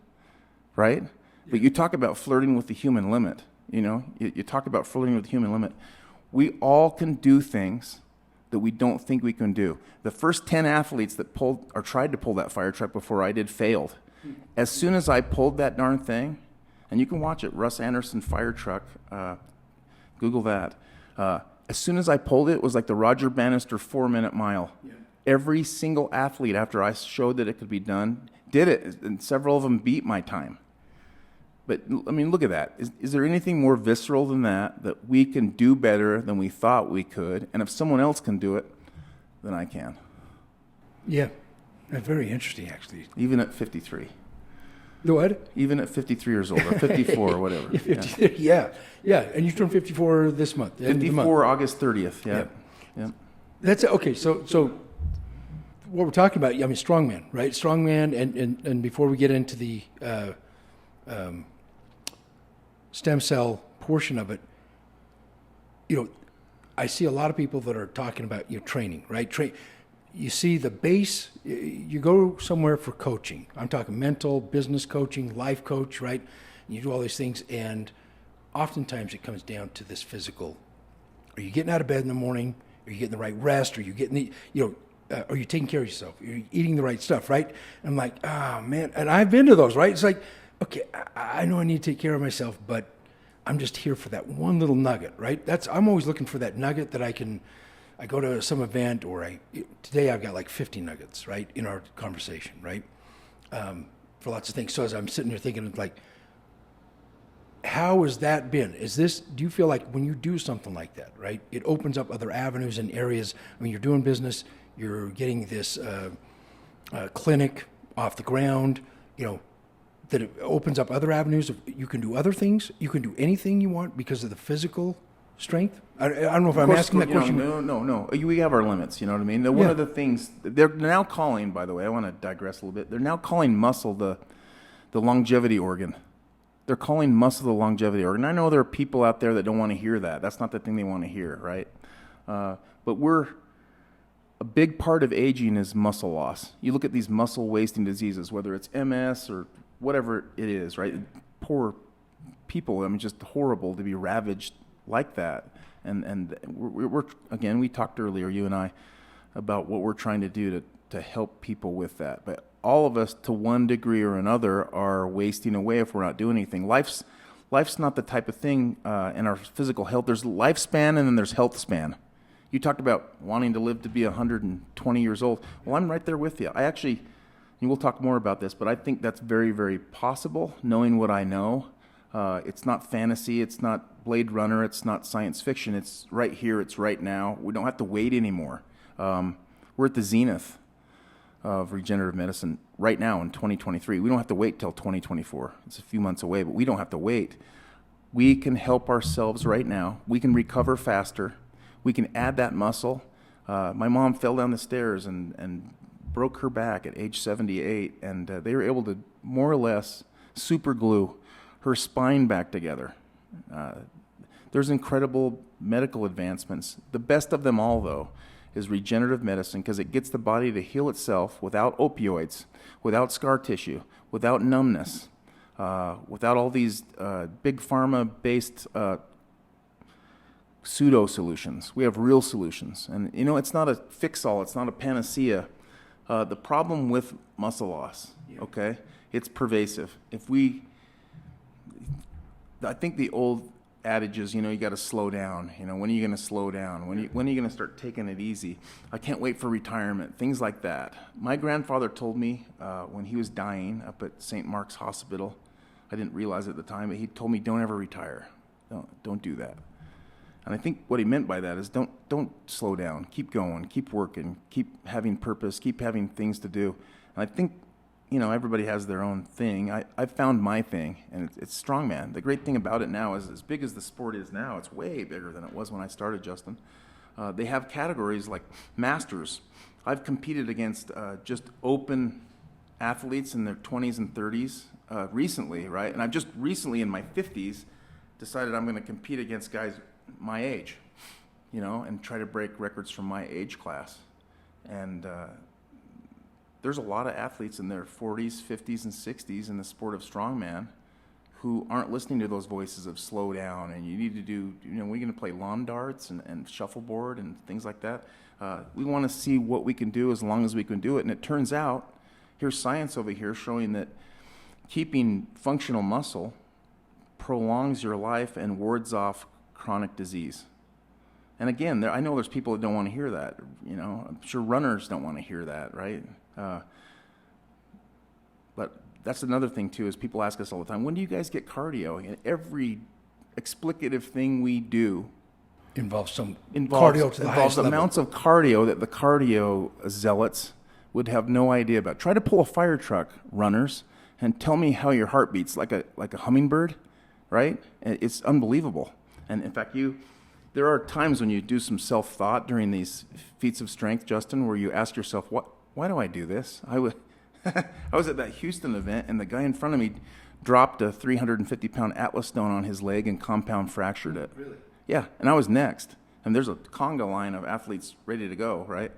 right? But you talk about flirting with the human limit. You talk about flirting with the human limit. We all can do things that we don't think we can do. The first 10 athletes that pulled or tried to pull that fire truck before I did failed. As soon as I pulled that darn thing, and you can watch it, Russ Anderson fire truck, Google that. as soon as I pulled it, it was like the Roger Bannister 4-minute mile. Yeah. Every single athlete, after I showed that it could be done, did it, and several of them beat my time. But, I mean, look at that. Is there anything more visceral than that we can do better than we thought we could, and if someone else can do it, then I can. Yeah. That's very interesting, actually. Even at 53. The what? Even at 53 years old, or 54, or whatever. Yeah. And you turn 54 this month. 54, August 30th, yeah. That's okay. So what we're talking about, I mean, strongman, right? Strongman, and before we get into the stem cell portion of it, I see a lot of people that are talking about training, right? You see the base, you go somewhere for coaching. I'm talking mental, business coaching, life coach, right? You do all these things, and oftentimes it comes down to this physical. Are you getting out of bed in the morning? Are you getting the right rest? Are you getting are you taking care of yourself? Are you eating the right stuff, right? And I'm like, oh, man. And I've been to those, right? It's like, okay, I know I need to take care of myself, but I'm just here for that one little nugget, right? I'm always looking for that nugget that I go to some event, or today I've got like 50 nuggets, right, in our conversation, right, for lots of things. So as I'm sitting here thinking, like, how has that been? Do you feel like when you do something like that, right, it opens up other avenues and areas? I mean, you're doing business, you're getting this clinic off the ground, that it opens up other avenues. You can do other things. You can do anything you want because of the physical strength. I don't know if I'm asking that question. No. We have our limits, you know what I mean? One of the things, they're now calling, by the way, I want to digress a little bit. They're now calling muscle the longevity organ. They're calling muscle the longevity organ. I know there are people out there that don't want to hear that. That's not the thing they want to hear, right? But a big part of aging is muscle loss. You look at these muscle wasting diseases, whether it's MS or whatever it is, right? Poor people, I mean, just horrible to be ravaged like that. And we're again, we talked earlier, you and I, about what we're trying to do to help people with that. But all of us, to one degree or another, are wasting away if we're not doing anything. Life's not the type of thing in our physical health. There's lifespan and then there's health span. You talked about wanting to live to be 120 years old. Well, I'm right there with you. And we'll talk more about this, but I think that's very, very possible, knowing what I know. It's not fantasy. It's not Blade Runner. It's not science fiction. It's right here. It's right now. We don't have to wait anymore. We're at the zenith of regenerative medicine right now in 2023. We don't have to wait till 2024. It's a few months away, but we don't have to wait. We can help ourselves right now. We can recover faster. We can add that muscle. My mom fell down the stairs and broke her back at age 78, and they were able to more or less super glue her spine back together. There's incredible medical advancements. The best of them all, though, is regenerative medicine, because it gets the body to heal itself without opioids, without scar tissue, without numbness, without all these big pharma-based pseudo solutions. We have real solutions. And, it's not a fix-all. It's not a panacea. The problem with muscle loss, okay, it's pervasive. I think the old adage is, you got to slow down. When are you going to slow down? When are you going to start taking it easy? I can't wait for retirement, things like that. My grandfather told me when he was dying up at St. Mark's Hospital, I didn't realize it at the time, but he told me, don't ever retire. Don't do that. And I think what he meant by that is don't slow down. Keep going. Keep working. Keep having purpose. Keep having things to do. And I think, everybody has their own thing. I've found my thing, and it's strongman. The great thing about it now is, as big as the sport is now, it's way bigger than it was when I started, Justin. They have categories like masters. I've competed against just open athletes in their 20s and 30s recently, right? And I've just recently, in my 50s, decided I'm going to compete against guys my age, and try to break records from my age class. And there's a lot of athletes in their 40s, 50s, and 60s in the sport of strongman who aren't listening to those voices of slow down, and you need to do, we're going to play lawn darts and shuffleboard and things like that. We want to see what we can do as long as we can do it. And it turns out, here's science over here showing that keeping functional muscle prolongs your life and wards off chronic disease. And again, I know there's people that don't want to hear that. You know, I'm sure runners don't want to hear that, right? But that's another thing too, is people ask us all the time, when do you guys get cardio? And every explicative thing we do involves cardio to the highest level. Amounts of cardio that the cardio zealots would have no idea about. Try to pull a fire truck, runners, and tell me how your heart beats like a hummingbird, right? It's unbelievable. And in fact, there are times when you do some self-thought during these feats of strength, Justin, where you ask yourself, why do I do this? I was at that Houston event, and the guy in front of me dropped a 350-pound Atlas stone on his leg and compound fractured it. Really? Yeah, and I was next. And there's a conga line of athletes ready to go, right?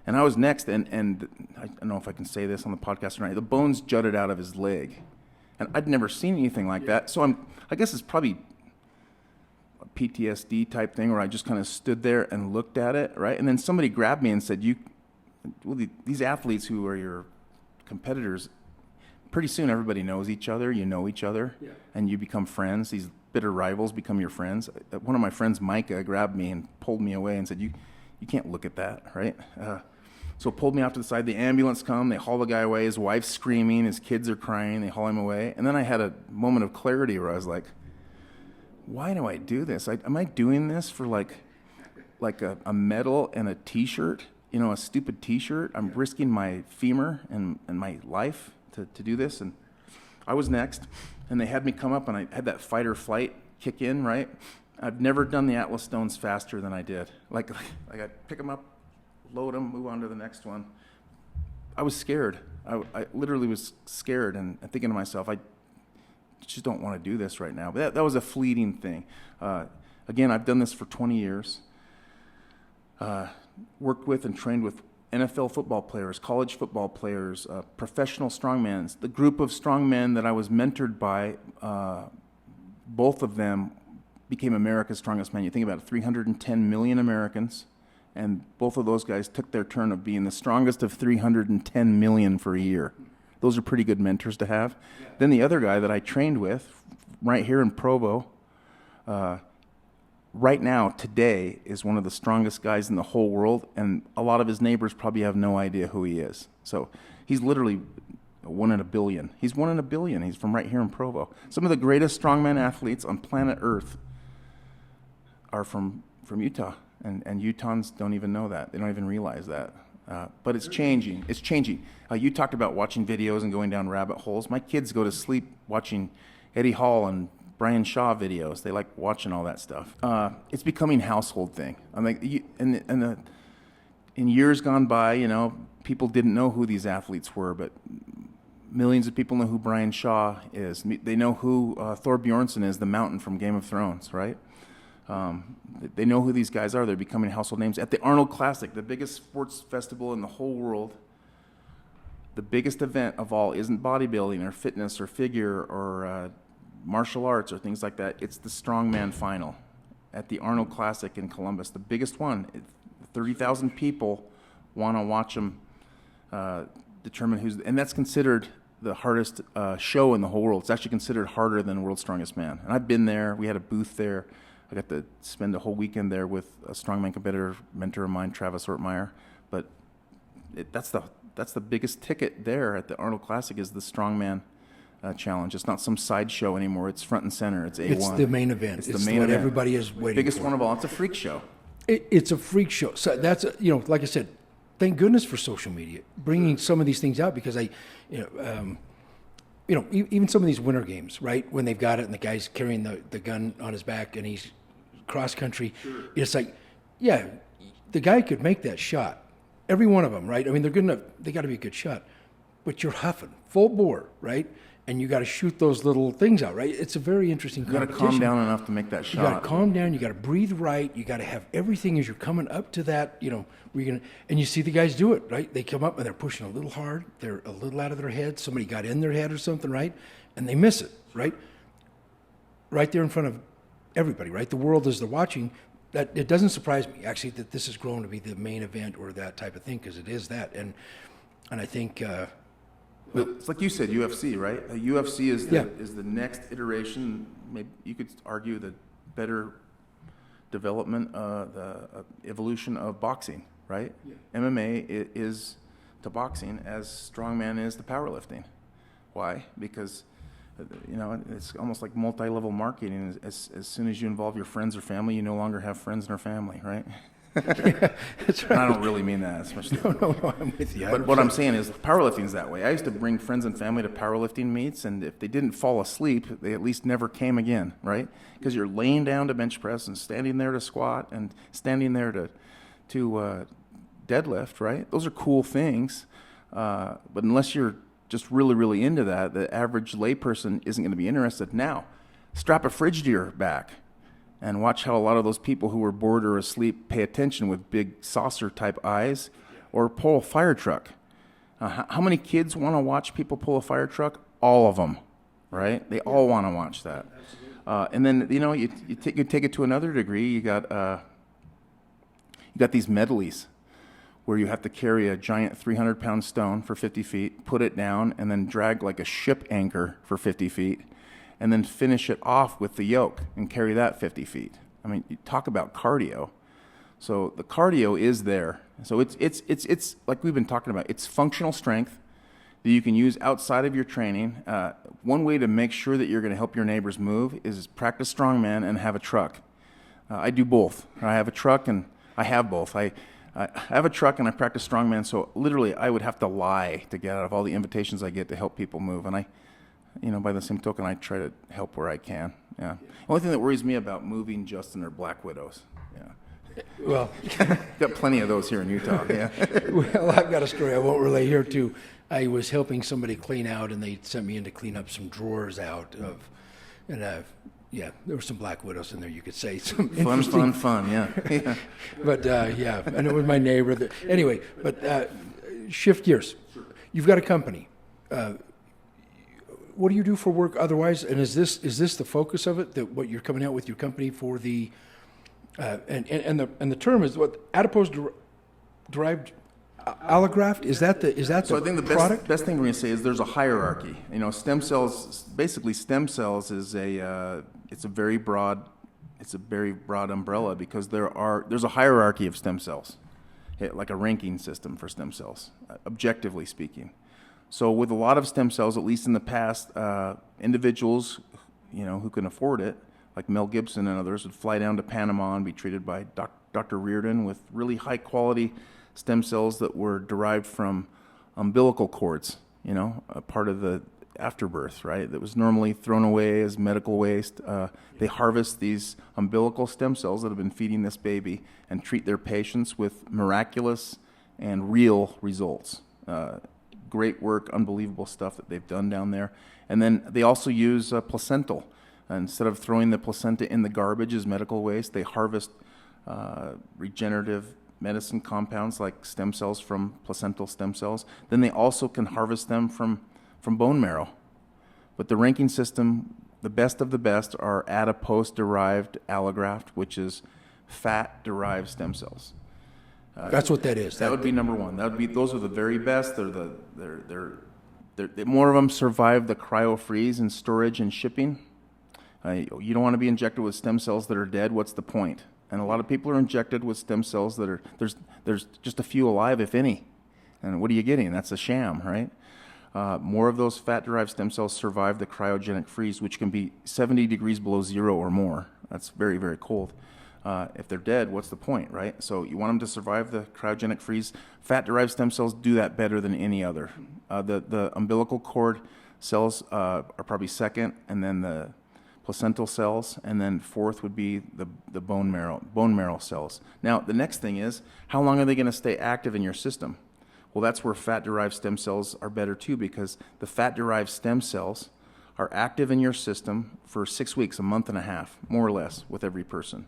And I was next, and I don't know if I can say this on the podcast tonight. The bones jutted out of his leg. And I'd never seen anything like that. So I guess it's probably a PTSD type thing where I just kind of stood there and looked at it, right? And then somebody grabbed me and said, these athletes who are your competitors, pretty soon everybody knows each other, you know each other, and you become friends. These bitter rivals become your friends. One of my friends, Micah, grabbed me and pulled me away and said, you can't look at that, right? So pulled me off to the side. The ambulance come, they haul the guy away. His wife's screaming, his kids are crying, they haul him away. And then I had a moment of clarity where I was like, why do I do this? Am I doing this for like a medal and a T-shirt? You know, a stupid T-shirt? I'm risking my femur and my life to do this? And I was next, and they had me come up, and I had that fight or flight kick in, right? I've never done the Atlas stones faster than I did. Like I pick them up, load them, move on to the next one. I was scared. I literally was scared and thinking to myself, I just don't want to do this right now. But that was a fleeting thing. Again, I've done this for 20 years. Worked with and trained with NFL football players, college football players, professional strongmen. The group of strongmen that I was mentored by, both of them became America's strongest men. You think about it, 310 million Americans, and both of those guys took their turn of being the strongest of 310 million for a year. Those are pretty good mentors to have. Yeah. Then the other guy that I trained with, right here in Provo, right now, today, is one of the strongest guys in the whole world, and a lot of his neighbors probably have no idea who he is. So he's literally 1 in a billion. He's 1 in a billion. He's from right here in Provo. Some of the greatest strongman athletes on planet Earth are from Utah, and Utahns don't even know that. They don't even realize that. But it's changing. It's changing. You talked about watching videos and going down rabbit holes. My kids go to sleep watching Eddie Hall and Brian Shaw videos. They like watching all that stuff. It's becoming a household thing. I'm like, in years gone by, you know, people didn't know who these athletes were, but millions of people know who Brian Shaw is. They know who Thor Bjornsson is, the Mountain from Game of Thrones, right? They know who these guys are. They're becoming household names. At the Arnold Classic, the biggest sports festival in the whole world, the biggest event of all isn't bodybuilding or fitness or figure or martial arts or things like that. It's the strongman final at the Arnold Classic in Columbus, the biggest one. 30,000 people want to watch them determine who's, and that's considered the hardest show in the whole world. It's actually considered harder than World's Strongest Man. And I've been there. We had a booth there. I got to spend a whole weekend there with a strongman competitor, mentor of mine, Travis Ortmeyer. But that's the biggest ticket there at the Arnold Classic is the strongman challenge. It's not some sideshow anymore. It's front and center. It's A1. It's the main event. It's the main event. Everybody is waiting biggest for. One of all. It's a freak show. It's a freak show. So that's, like I said, thank goodness for social media bringing some of these things out, because even some of these winter games, right, when they've got it and the guy's carrying the gun on his back and he's cross country, it's like, yeah, the guy could make that shot, every one of them, right? I mean, they're good enough. They got to be a good shot, but you're huffing full bore, right? And you got to shoot those little things out, right? It's a very interesting competition. You got to calm down enough to make that shot. You got to calm down. You got to breathe right. You got to have everything as you're coming up to that. And you see the guys do it, right? They come up and they're pushing a little hard. They're a little out of their head. Somebody got in their head or something, right? And they miss it, right? Right there in front of everybody, right? The world as they're watching. That it doesn't surprise me actually that this has grown to be the main event or that type of thing, because it is that. And I think. It's like you said, UFC, right? UFC is the next iteration. Maybe you could argue the better development, the evolution of boxing, right? Yeah. MMA is to boxing as strongman is to powerlifting. Why? Because it's almost like multi-level marketing. As soon as you involve your friends or family, you no longer have friends nor family, right? Yeah, that's right. And I don't really mean that, especially. No, I'm with you. But what I'm saying is powerlifting is that way. I used to bring friends and family to powerlifting meets, and if they didn't fall asleep, they at least never came again, right? Because you're laying down to bench press and standing there to squat and standing there to deadlift, right? Those are cool things. But unless you're just really, really into that, the average layperson isn't going to be interested. Now, strap a Frigidaire back and watch how a lot of those people who were bored or asleep pay attention with big saucer-type eyes, or pull a fire truck. How many kids want to watch people pull a fire truck? All of them, right? They all want to watch that. And then, you take it to another degree. You got these medleys where you have to carry a giant 300-pound stone for 50 feet, put it down, and then drag like a ship anchor for 50 feet, and then finish it off with the yoke and carry that 50 feet. I mean, you talk about cardio. So the cardio is there. So it's like we've been talking about. It's functional strength that you can use outside of your training. One way to make sure that you're going to help your neighbors move is practice strongman and have a truck. I do both. I have a truck and I have both. I have a truck and I practice strongman, so literally I would have to lie to get out of all the invitations I get to help people move. And by the same token, I try to help where I can. Yeah. The only thing that worries me about moving, Justin, are black widows. Yeah. Well, got plenty of those here in Utah. Yeah. Well, I've got a story I won't relay here too. I was helping somebody clean out, and they sent me in to clean up some drawers out of, and there were some black widows in there. You could say some fun. Yeah. But and it was my neighbor. Anyway, but shift gears. You've got a company. What do you do for work otherwise? And is this the focus of it? That what you're coming out with your company for the and the term is what, adipose derived allograft? Is that the So I think the product? best thing we're going to say is there's a hierarchy. Stem cells. Basically, stem cells is it's a very broad umbrella because there's a hierarchy of stem cells, like a ranking system for stem cells, objectively speaking. So with a lot of stem cells, at least in the past, individuals, who can afford it, like Mel Gibson and others, would fly down to Panama and be treated by Dr. Reardon with really high quality stem cells that were derived from umbilical cords, a part of the afterbirth, right? That was normally thrown away as medical waste. They harvest these umbilical stem cells that have been feeding this baby and treat their patients with miraculous and real results. Great work, unbelievable stuff that they've done down there. And then they also use placental. Instead of throwing the placenta in the garbage as medical waste, they harvest regenerative medicine compounds like stem cells from placental stem cells. Then they also can harvest them from bone marrow. But the ranking system, the best of the best, are adipose-derived allograft, which is fat-derived stem cells. That's what that is. That would be number one. Those are the very best. More of them survive the cryo freeze and storage and shipping. You don't want to be injected with stem cells that are dead. What's the point? And a lot of people are injected with stem cells that are there's just a few alive, if any. And what are you getting? That's a sham, right? More of those fat-derived stem cells survive the cryogenic freeze, which can be 70 degrees below zero or more. That's very, very cold. If they're dead, what's the point, right? So you want them to survive the cryogenic freeze. Fat-derived stem cells do that better than any other. The umbilical cord cells are probably second, and then the placental cells, and then fourth would be the bone marrow cells. Now, the next thing is, how long are they going to stay active in your system? Well, that's where fat-derived stem cells are better too, because the fat-derived stem cells are active in your system for 6 weeks, a month and a half, more or less, with every person.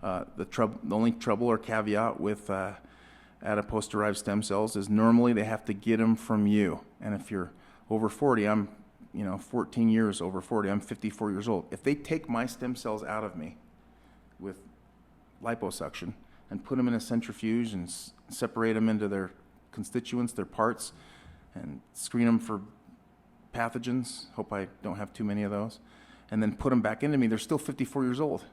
The only trouble or caveat with adipose-derived stem cells is normally they have to get them from you. And if you're over 40, I'm 14 years over 40, I'm 54 years old. If they take my stem cells out of me with liposuction and put them in a centrifuge and separate them into their constituents, their parts, and screen them for pathogens, hope I don't have too many of those, and then put them back into me, they're still 54 years old.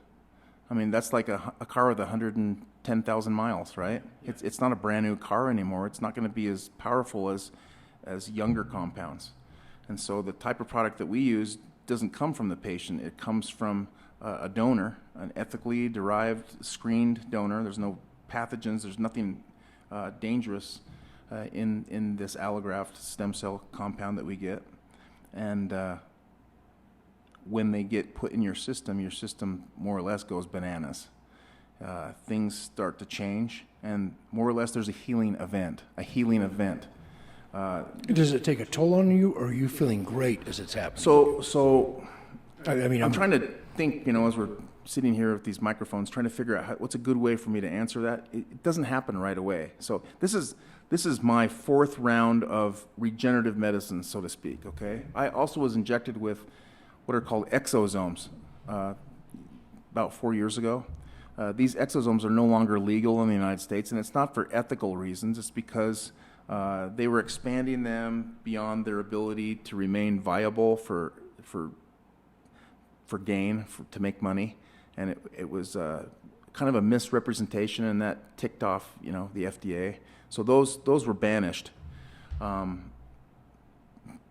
I mean, that's like a car with 110,000 miles, right? It's not a brand new car anymore. It's not going to be as powerful as younger compounds. And so the type of product that we use doesn't come from the patient. It comes from a donor, an ethically derived, screened donor. There's no pathogens. There's nothing dangerous in this allograft stem cell compound that we get. And when they get put in your system more or less goes bananas. Things start to change, and more or less there's a healing event. Does it take a toll on you, or are you feeling great as it's happening? So I mean, I'm trying to think, as we're sitting here with these microphones, trying to figure out what's a good way for me to answer that. It doesn't happen right away. So this is my fourth round of regenerative medicine, so to speak, okay? I also was injected with what are called exosomes about 4 years ago. These exosomes are no longer legal in the United States, and it's not for ethical reasons. It's because they were expanding them beyond their ability to remain viable for gain, to make money. And it was kind of a misrepresentation, and that ticked off, the FDA. So those were banished.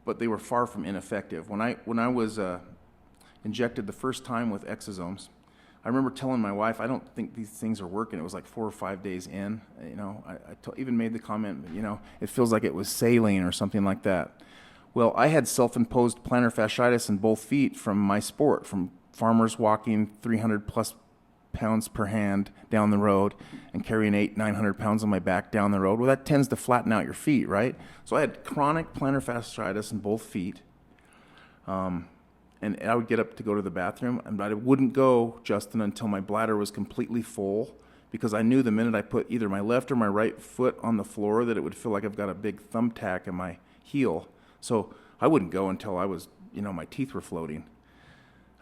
But they were far from ineffective. When I was injected the first time with exosomes, I remember telling my wife, I don't think these things are working. It was like 4 or 5 days in. I even made the comment, it feels like it was saline or something like that. Well, I had self-imposed plantar fasciitis in both feet from my sport, from farmers walking 300 plus pounds per hand down the road and carrying 900 pounds on my back down the road. Well, that tends to flatten out your feet, right? So I had chronic plantar fasciitis in both feet. And I would get up to go to the bathroom, and I wouldn't go, Justin, until my bladder was completely full, because I knew the minute I put either my left or my right foot on the floor that it would feel like I've got a big thumbtack in my heel. So I wouldn't go until I was, my teeth were floating.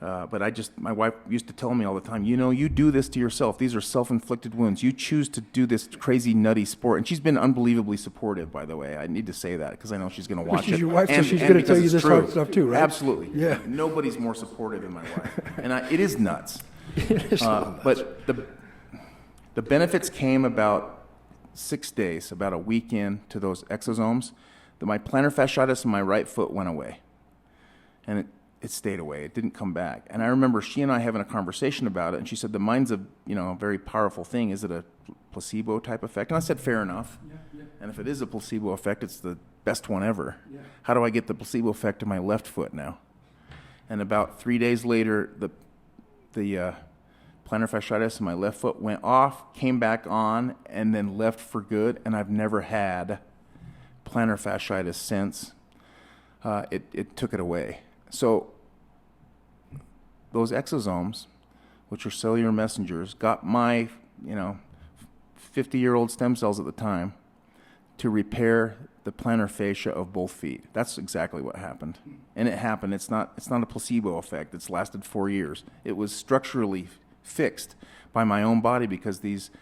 But my wife used to tell me all the time, you do this to yourself. These are self-inflicted wounds. You choose to do this crazy, nutty sport. And she's been unbelievably supportive, by the way. I need to say that because I know she's going to watch it. She's your wife, so she's going to tell you this hard stuff too, right? Absolutely. Yeah. Nobody's more supportive than my wife. And it is nuts. It is nuts. But the benefits came about 6 days, about a week in to those exosomes. My plantar fasciitis in my right foot went away. And it stayed away. It didn't come back. And I remember she and I having a conversation about it, and she said, the mind's a very powerful thing. Is it a placebo type effect? And I said, fair enough. Yeah. And if it is a placebo effect, it's the best one ever. Yeah. How do I get the placebo effect in my left foot now? And about 3 days later, the plantar fasciitis in my left foot went off, came back on, and then left for good, and I've never had plantar fasciitis since. It took it away. So those exosomes, which are cellular messengers, got my 50-year-old stem cells at the time to repair the plantar fascia of both feet. That's exactly what happened. And it happened. It's not a placebo effect. It's lasted 4 years. It was structurally fixed by my own body because these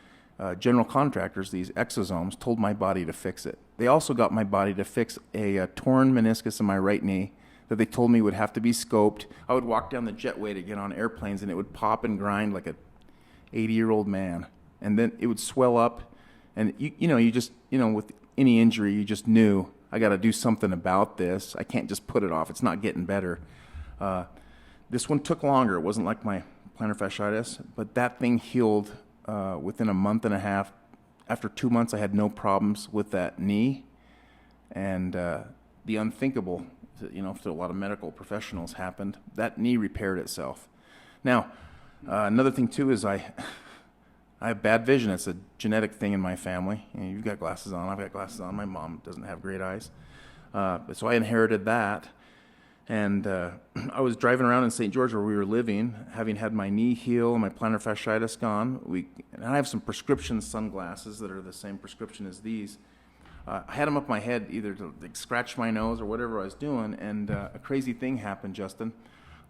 general contractors, these exosomes, told my body to fix it. They also got my body to fix a torn meniscus in my right knee that they told me would have to be scoped. I would walk down the jetway to get on airplanes, and it would pop and grind like a 80-year-old man. And then it would swell up, and you just with any injury, you just knew, I got to do something about this. I can't just put it off. It's not getting better. This one took longer. It wasn't like my plantar fasciitis, but that thing healed within a month and a half. After 2 months, I had no problems with that knee, and the unthinkable, to a lot of medical professionals happened. That knee repaired itself. Now, another thing too is I have bad vision. It's a genetic thing in my family. You've got glasses on. I've got glasses on. My mom doesn't have great eyes, so I inherited that. And I was driving around in St. George where we were living, having had my knee heal and my plantar fasciitis gone. And I have some prescription sunglasses that are the same prescription as these. I had them up my head either to scratch my nose or whatever I was doing, and a crazy thing happened, Justin.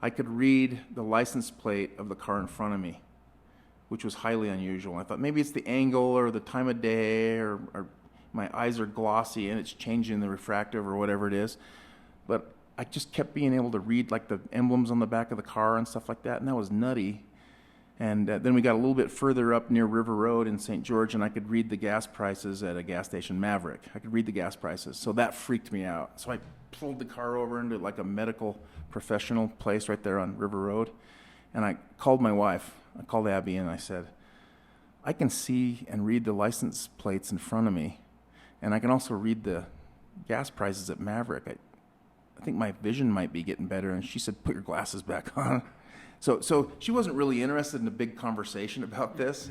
I could read the license plate of the car in front of me, which was highly unusual. I thought maybe it's the angle or the time of day or my eyes are glossy and it's changing the refractive or whatever it is. But I just kept being able to read like the emblems on the back of the car and stuff like that, and that was nutty. And then we got a little bit further up near River Road in St. George, and I could read the gas prices at a gas station, Maverick. I could read the gas prices. So that freaked me out. So I pulled the car over into like a medical professional place right there on River Road. And I called my wife. I called Abby, and I said, I can see and read the license plates in front of me, and I can also read the gas prices at Maverick. I think my vision might be getting better. And she said, put your glasses back on. So she wasn't really interested in a big conversation about this.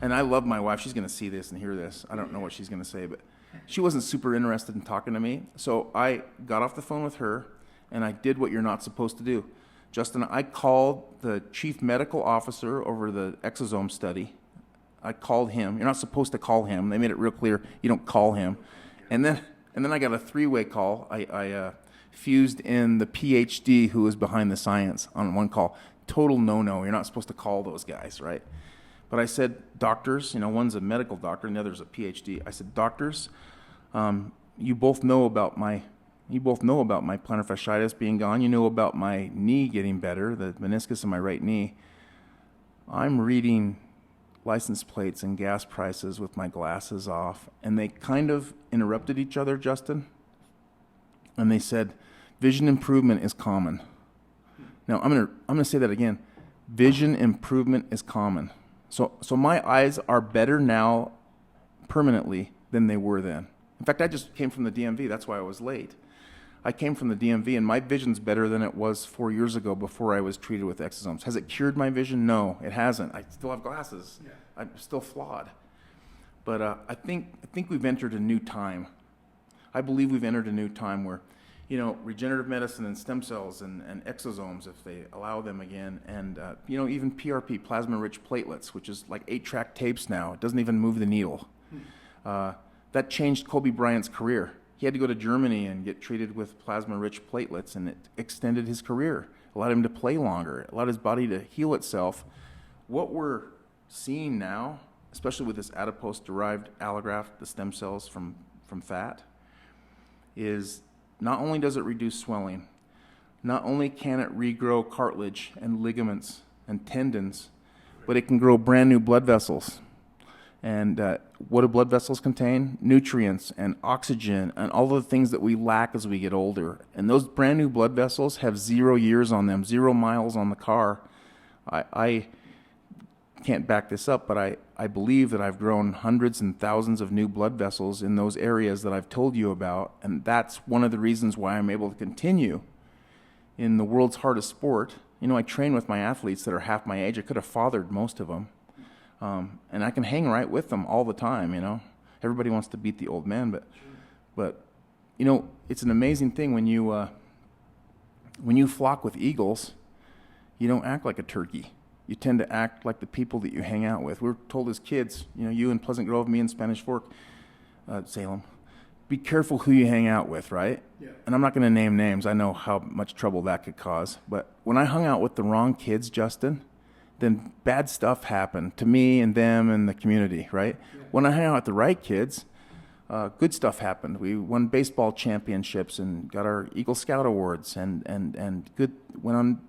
And I love my wife. She's going to see this and hear this. I don't know what she's going to say, but she wasn't super interested in talking to me. So I got off the phone with her, and I did what you're not supposed to do. Justin, I called the chief medical officer over the exosome study. I called him. You're not supposed to call him. They made it real clear you don't call him. And then I got a three-way call. I fused in the PhD who was behind the science on one call. Total no-no. You're not supposed to call those guys, right? But I said, doctors, one's a medical doctor and the other's a PhD. I said, doctors, you both know about my plantar fasciitis being gone. You know about my knee getting better, the meniscus in my right knee. I'm reading license plates and gas prices with my glasses off. And they kind of interrupted each other, Justin. And they said, vision improvement is common. Now, I'm gonna say that again. Vision improvement is common. So my eyes are better now permanently than they were then. In fact, I just came from the DMV. That's why I was late. I came from the DMV, and my vision's better than it was 4 years ago before I was treated with exosomes. Has it cured my vision? No, it hasn't. I still have glasses. Yeah. I'm still flawed. But I think we've entered a new time. I believe we've entered a new time where, regenerative medicine and stem cells and exosomes, if they allow them again, and, even PRP, plasma-rich platelets, which is like 8-track tapes now. It doesn't even move the needle. That changed Kobe Bryant's career. He had to go to Germany and get treated with plasma-rich platelets, and it extended his career, allowed him to play longer, allowed his body to heal itself. What we're seeing now, especially with this adipose-derived allograft, the stem cells from fat, is not only does it reduce swelling, not only can it regrow cartilage and ligaments and tendons, but it can grow brand new blood vessels. And what do blood vessels contain? Nutrients and oxygen and all the things that we lack as we get older. And those brand new blood vessels have 0 years on them, 0 miles on the car. I can't back this up, but I believe that I've grown hundreds and thousands of new blood vessels in those areas that I've told you about. And that's one of the reasons why I'm able to continue in the world's hardest sport. I train with my athletes that are half my age. I could have fathered most of them. And I can hang right with them all the time, Everybody wants to beat the old man, but it's an amazing thing when you flock with eagles, you don't act like a turkey. You tend to act like the people that you hang out with. We were told as kids, you in Pleasant Grove, me in Spanish Fork, Salem, be careful who you hang out with, right? Yeah. And I'm not going to name names. I know how much trouble that could cause. But when I hung out with the wrong kids, Justin, then bad stuff happened to me and them and the community, right? Yeah. When I hung out with the right kids, good stuff happened. We won baseball championships and got our Eagle Scout awards and went on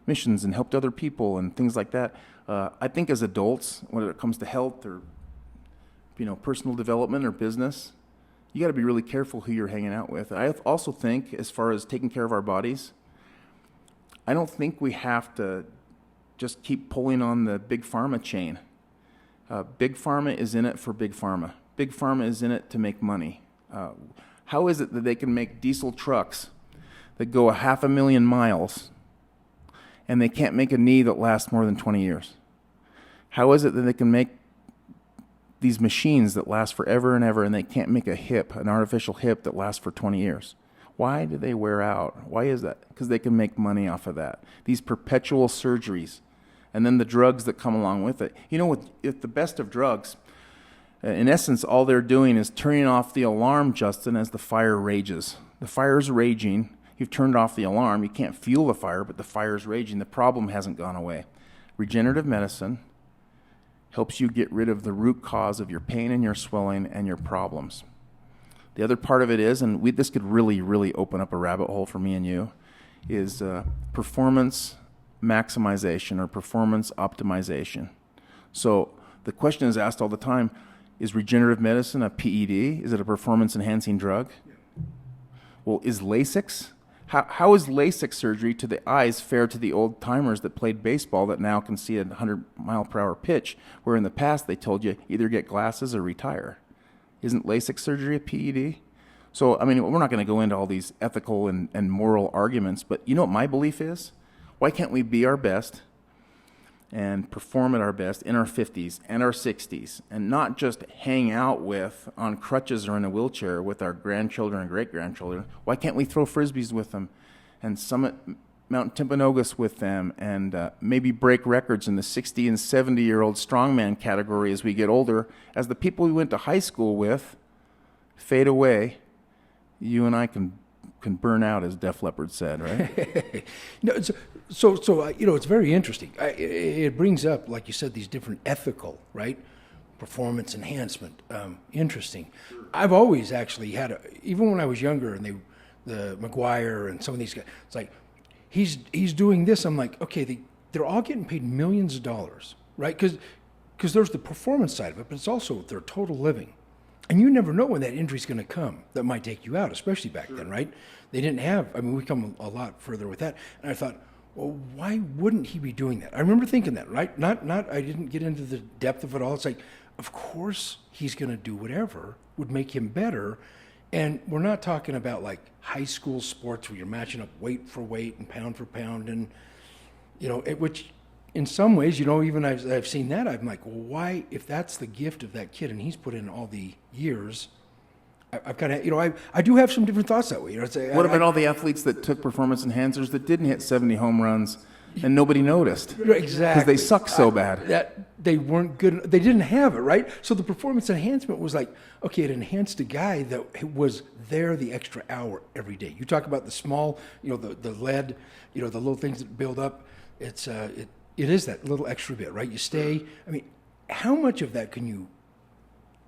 missions and helped other people and things like that. I think as adults, when it comes to health or personal development or business, you got to be really careful who you're hanging out with. I also think, as far as taking care of our bodies, I don't think we have to just keep pulling on the big pharma chain. Big pharma is in it for big pharma. Big pharma is in it to make money. How is it that they can make diesel trucks that go 500,000 miles and they can't make a knee that lasts more than 20 years? How is it that they can make these machines that last forever and ever and they can't make a hip, an artificial hip that lasts for 20 years? Why do they wear out? Why is that? Because they can make money off of that. These perpetual surgeries. And then the drugs that come along with it. With the best of drugs, in essence, all they're doing is turning off the alarm, Justin, as the fire rages. The fire's raging. You've turned off the alarm. You can't feel the fire, but the fire's raging. The problem hasn't gone away. Regenerative medicine helps you get rid of the root cause of your pain and your swelling and your problems. The other part of it is, and this could really, really open up a rabbit hole for me and you, is performance maximization or performance optimization. So the question is asked all the time, is regenerative medicine a PED? Is it a performance-enhancing drug? Yeah. Well, is LASIK? How is LASIK surgery to the eyes fair to the old timers that played baseball that now can see a 100-mile-per-hour pitch, where in the past they told you either get glasses or retire? Isn't LASIK surgery a PED? So, I mean, we're not going to go into all these ethical and moral arguments, but you know what my belief is? Why can't we be our best and perform at our best in our 50s and our 60s and not just hang out with, on crutches or in a wheelchair, with our grandchildren and great-grandchildren? Why can't we throw Frisbees with them and summit Mount Timpanogos with them and maybe break records in the 60 and 70-year-old strongman category as we get older? As the people we went to high school with fade away, you and I can burn out, as Def Leppard said, right? No, so you know, it's very interesting. It brings up, like you said, these different ethical, right, performance enhancement. Interesting. I've always actually had, even when I was younger, and the McGuire and some of these guys, it's like he's doing this. I'm like, okay, they're all getting paid millions of dollars, right? Because there's the performance side of it, but it's also their total living. And you never know when that injury's going to come that might take you out, especially back then, right? They didn't have, I mean, we come a lot further with that. And I thought, well, why wouldn't he be doing that? I remember thinking that, right? Not. I didn't get into the depth of it all. It's like, of course he's going to do whatever would make him better. And we're not talking about like high school sports where you're matching up weight for weight and pound for pound. And, you know, which in some ways, you know, even I've seen that, I'm like, well, why, if that's the gift of that kid and he's put in all the years, I've kind of, you know, I do have some different thoughts that way. You know, what about all the athletes that took performance enhancers that didn't hit 70 home runs and nobody noticed? Exactly. Because they suck so bad. That they weren't good. They didn't have it, right? So the performance enhancement was like, okay, it enhanced a guy that was there the extra hour every day. You talk about the small, you know, the lead, you know, the little things that build up. It is that little extra bit, right? You stay. I mean, how much of that can you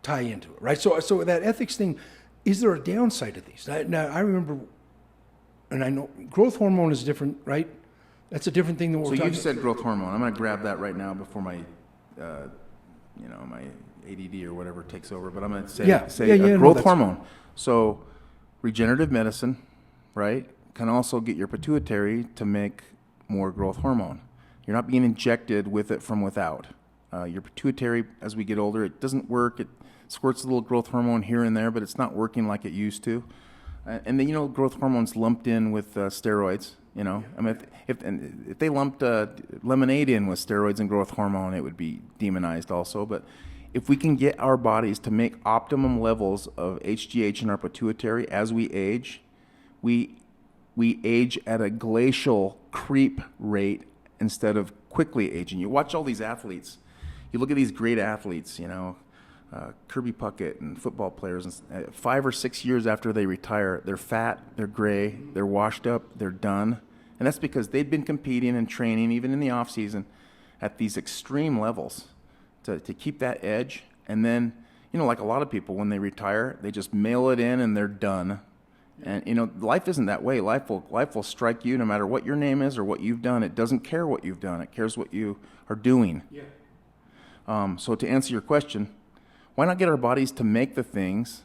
tie into it, right? So that ethics thing, is there a downside to these? Now, I remember, and I know growth hormone is different, right? That's a different thing than what we're talking about. So you've said growth hormone. I'm going to grab that right now before my, my ADD or whatever takes over. But I'm going to say growth hormone. So regenerative medicine, right, can also get your pituitary to make more growth hormone. You're not being injected with it from without. Your pituitary, as we get older, it doesn't work. It squirts a little growth hormone here and there, but it's not working like it used to. And then, you know, growth hormone's lumped in with steroids, you know. I mean, if they lumped lemonade in with steroids and growth hormone, it would be demonized also. But if we can get our bodies to make optimum levels of HGH in our pituitary as we age, we age at a glacial creep rate instead of quickly aging. You watch all these athletes. You look at these great athletes, you know, Kirby Puckett and football players. And 5 or 6 years after they retire, they're fat, they're gray, they're washed up, they're done. And that's because they'd been competing and training, even in the off season, at these extreme levels to keep that edge. And then, you know, like a lot of people, when they retire, they just mail it in and they're done. And, you know, life isn't that way. Life will strike you no matter what your name is or what you've done. It doesn't care what you've done. It cares what you are doing. Yeah. So to answer your question, why not get our bodies to make the things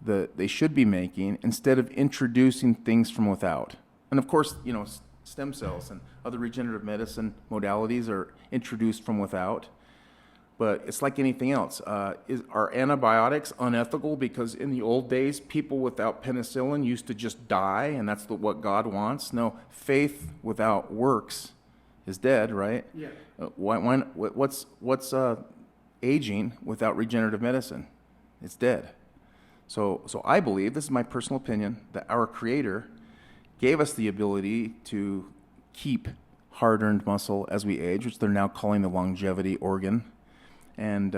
that they should be making instead of introducing things from without? And, of course, you know, stem cells and other regenerative medicine modalities are introduced from without. But it's like anything else. Are antibiotics unethical because in the old days, people without penicillin used to just die, and that's what God wants? No, faith without works is dead, right? Yeah. What's aging without regenerative medicine? It's dead. So I believe, this is my personal opinion, that our Creator gave us the ability to keep hard-earned muscle as we age, which they're now calling the longevity organ, and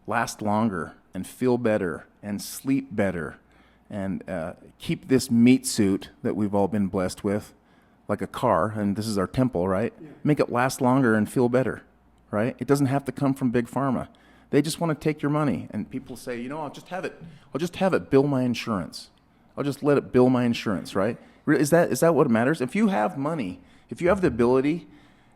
last longer and feel better and sleep better and keep this meat suit that we've all been blessed with like a car, and this is our temple, right? Yeah. Make it last longer and feel better, right? It doesn't have to come from Big Pharma. They just want to take your money, and people say, you know, I'll just have it bill my insurance. I'll just let it bill my insurance, right? Is that what matters? If you have money, If you have the ability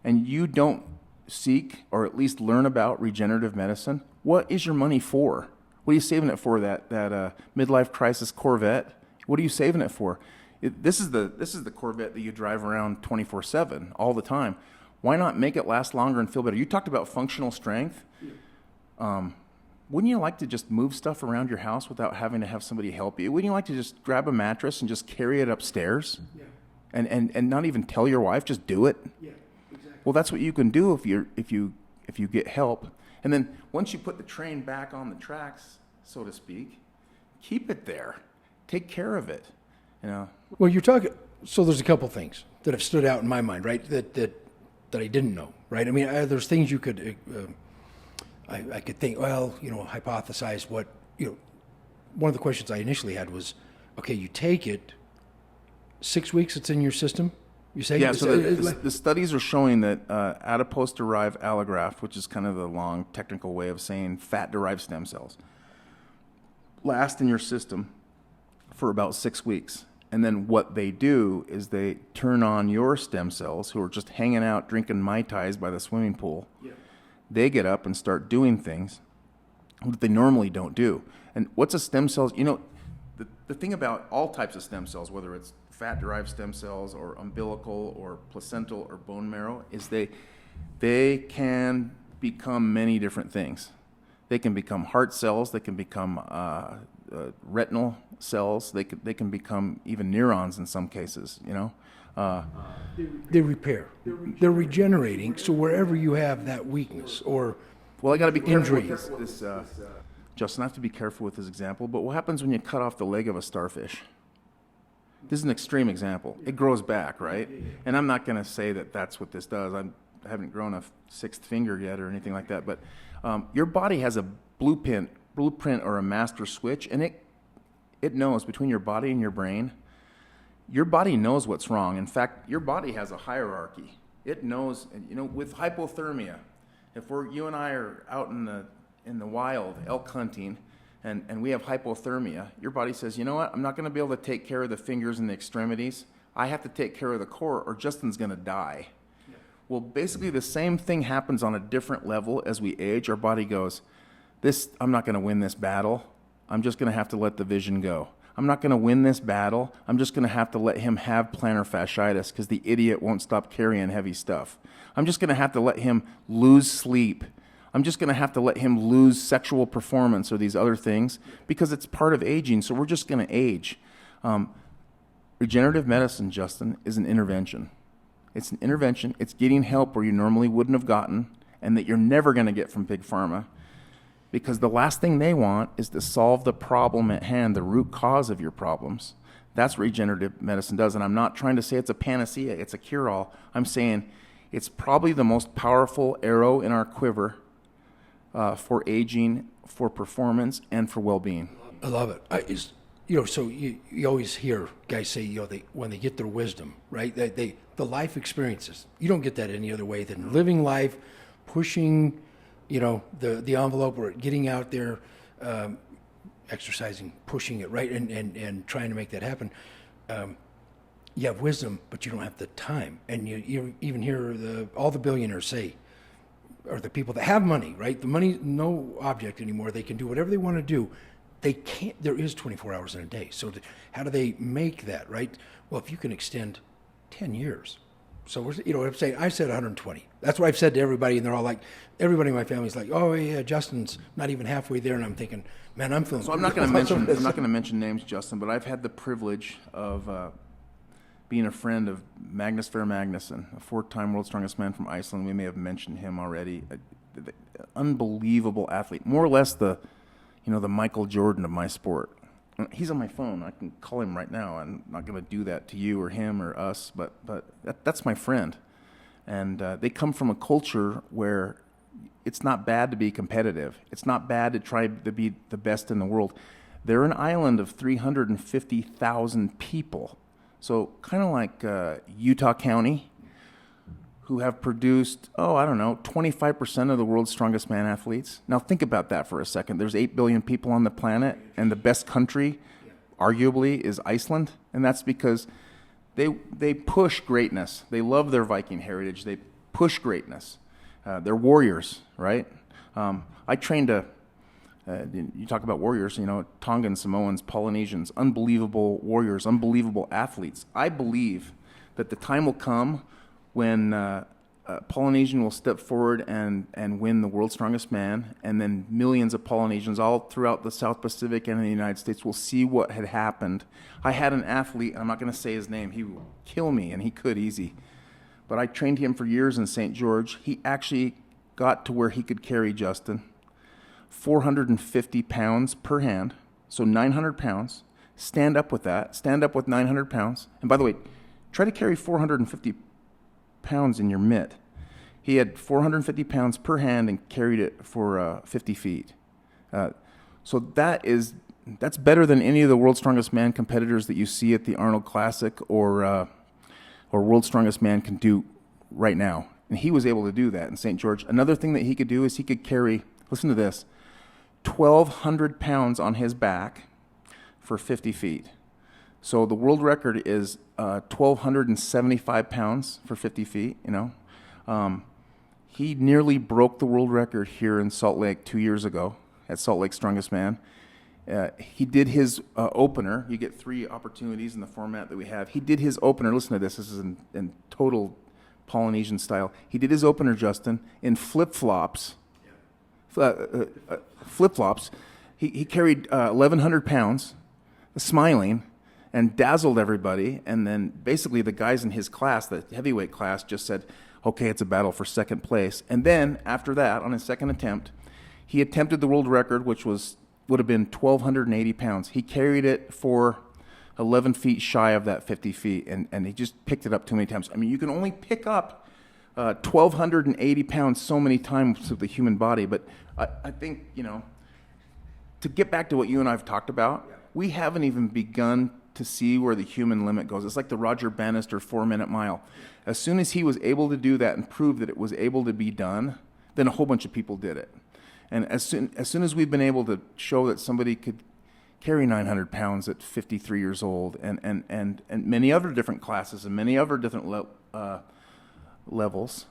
and you don't seek or at least learn about regenerative medicine, what is your money for? What are you saving it for? That midlife crisis Corvette? What are you saving it for? This is the Corvette that you drive around 24/7 all the time. Why not make it last longer and feel better? You talked about functional strength. Wouldn't you like to just move stuff around your house without having to have somebody help you? Wouldn't you like to just grab a mattress and just carry it upstairs? Yeah. And not even tell your wife, just do it? Yeah, exactly. Well, that's what you can do if you get help. And then once you put the train back on the tracks, so to speak, keep it there. Take care of it. You know. Well, you're talking. So there's a couple things that have stood out in my mind, right? That I didn't know, right? I mean, there's things you could. I could think. Well, hypothesize what. One of the questions I initially had was, okay, you take it. 6 weeks, it's in your system. You say? Yeah. So the studies are showing that adipose-derived allograft, which is kind of the long technical way of saying fat-derived stem cells, last in your system for about 6 weeks. And then what they do is they turn on your stem cells who are just hanging out drinking Mai Tais by the swimming pool. Yeah. They get up and start doing things that they normally don't do. And what's a stem cell? The thing about all types of stem cells, whether it's fat-derived stem cells or umbilical or placental or bone marrow, is they can become many different things. They can become heart cells. They can become retinal cells. They can become even neurons in some cases. They repair. They're regenerating. So wherever you have that weakness or I got to be careful injury. with this. Justin, I have to be careful with this example. But what happens when you cut off the leg of a starfish? This is an extreme example. It grows back, right? And I'm not going to say that that's what this does. I haven't grown a sixth finger yet or anything like that. But your body has a blueprint or a master switch, and it knows between your body and your brain. Your body knows what's wrong. In fact, your body has a hierarchy. It knows, with hypothermia, if you and I are out in the wild elk hunting, and we have hypothermia, your body says, you know what, I'm not going to be able to take care of the fingers and the extremities. I have to take care of the core or Justin's going to die. Yeah. Well, basically the same thing happens on a different level as we age. Our body goes, I'm not going to win this battle. I'm just going to have to let the vision go. I'm not going to win this battle. I'm just going to have to let him have plantar fasciitis because the idiot won't stop carrying heavy stuff. I'm just going to have to let him lose sleep. I'm just going to have to let him lose sexual performance or these other things because it's part of aging, so we're just going to age. Regenerative medicine, Justin, is an intervention. It's an intervention. It's getting help where you normally wouldn't have gotten and that you're never going to get from Big Pharma because the last thing they want is to solve the problem at hand, the root cause of your problems. That's what regenerative medicine does, and I'm not trying to say it's a panacea, it's a cure-all. I'm saying it's probably the most powerful arrow in our quiver for aging, for performance, and for well-being. I love it. So you always hear guys say, when they get their wisdom, right? The life experiences. You don't get that any other way than living life, pushing, the envelope or getting out there, exercising, pushing it, right, and trying to make that happen. You have wisdom, but you don't have the time. And you even hear all the billionaires say, or the people that have money, right? The money's no object anymore. They can do whatever they want to do. They can't. There is 24 hours in a day. So how do they make that, right? Well, if you can extend 10 years. So I'm saying I said 120. That's what I've said to everybody, and they're all like, everybody in my family's like, oh yeah, Justin's not even halfway there, and I'm thinking, man, I'm feeling. So I'm not going to mention names, Justin, but I've had the privilege of being a friend of Magnus Ver Magnusson, a 4-time world's strongest man from Iceland. We may have mentioned him already. Unbelievable athlete, more or less the Michael Jordan of my sport. He's on my phone. I can call him right now. I'm not going to do that to you or him or us, but that's my friend. And they come from a culture where it's not bad to be competitive. It's not bad to try to be the best in the world. They're an island of 350,000 people. So kind of like Utah County, who have produced, 25% of the world's strongest man athletes. Now think about that for a second. There's 8 billion people on the planet, and the best country, arguably, is Iceland. And that's because they push greatness. They love their Viking heritage. They push greatness. They're warriors, right? I trained you talk about warriors, Tongan, Samoans, Polynesians, unbelievable warriors, unbelievable athletes. I believe that the time will come when Polynesian will step forward and win the world's strongest man, and then millions of Polynesians all throughout the South Pacific and in the United States will see what had happened. I had an athlete, I'm not going to say his name, he will kill me, and he could easy. But I trained him for years in St. George. He actually got to where he could carry, Justin, 450 pounds per hand, so 900 pounds. Stand up with that. Stand up with 900 pounds. And by the way, try to carry 450 pounds in your mitt. He had 450 pounds per hand and carried it for 50 feet. So that's better than any of the World's Strongest Man competitors that you see at the Arnold Classic or World's Strongest Man can do right now. And he was able to do that in St. George. Another thing that he could do is he could carry, listen to this, 1,200 pounds on his back for 50 feet. So the world record is 1,275 pounds for 50 feet, He nearly broke the world record here in Salt Lake 2 years ago at Salt Lake Strongest Man. He did his opener. You get 3 opportunities in the format that we have. He did his opener. Listen to this. This is in total Polynesian style. He did his opener, Justin, in flip-flops. Flip-flops. He carried 1,100 pounds, smiling, and dazzled everybody. And then basically the guys in his class, the heavyweight class, just said, okay, it's a battle for second place. And then after that, on his second attempt, he attempted the world record, which would have been 1,280 pounds. He carried it for 11 feet shy of that 50 feet, and he just picked it up too many times. I mean, you can only pick up 1,280 pounds so many times with the human body, but I think, to get back to what you and I have talked about, we haven't even begun to see where the human limit goes. It's like the Roger Bannister 4-minute mile. As soon as he was able to do that and prove that it was able to be done, then a whole bunch of people did it. And as soon as we've been able to show that somebody could carry 900 pounds at 53 years old and many other different classes and many other different levels,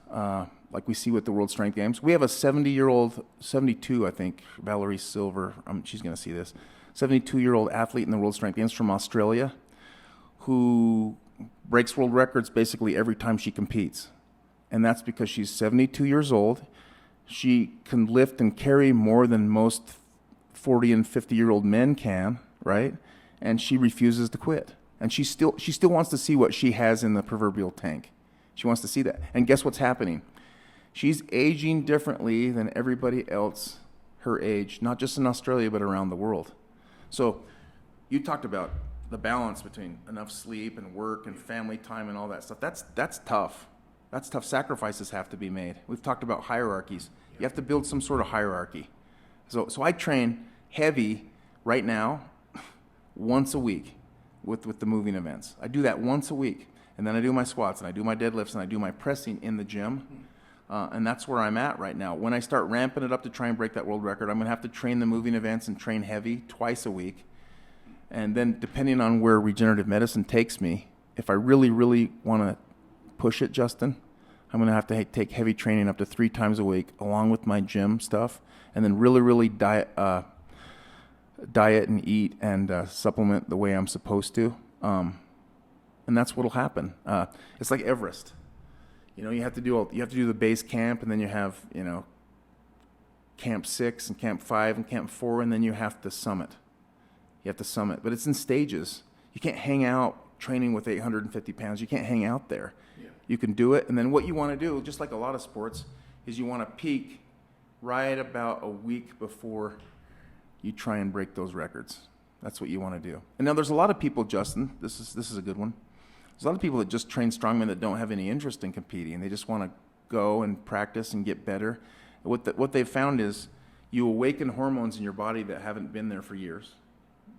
like we see with the World Strength Games. We have a 70-year-old, 72, I think, Valerie Silver, she's going to see this, 72-year-old athlete in the World Strength Games from Australia who breaks world records basically every time she competes. And that's because she's 72 years old. She can lift and carry more than most 40 and 50-year-old men can, right? And she refuses to quit. And she still wants to see what she has in the proverbial tank. She wants to see that. And guess what's happening? She's aging differently than everybody else her age, not just in Australia, but around the world. So you talked about the balance between enough sleep and work and family time and all that stuff. That's tough. That's tough. Sacrifices have to be made. We've talked about hierarchies. You have to build some sort of hierarchy. So I train heavy right now once a week with the moving events. I do that once a week. And then I do my squats and I do my deadlifts and I do my pressing in the gym. And that's where I'm at right now. When I start ramping it up to try and break that world record, I'm going to have to train the moving events and train heavy twice a week. And then depending on where regenerative medicine takes me, if I really, really want to push it, Justin, I'm going to have to take heavy training up to 3 times a week along with my gym stuff, and then really, really diet and eat and supplement the way I'm supposed to. And that's what'll happen. It's like Everest. You have to do the base camp, and then you have, camp 6 and camp 5 and camp 4, and then you have to summit. But it's in stages. You can't hang out training with 850 pounds. You can't hang out there. Yeah. You can do it, and then what you want to do, just like a lot of sports, is you want to peak right about a week before you try and break those records. That's what you want to do. And now there's a lot of people, Justin, this is a good one. There's a lot of people that just train strongmen that don't have any interest in competing. They just want to go and practice and get better. What they've found is you awaken hormones in your body that haven't been there for years,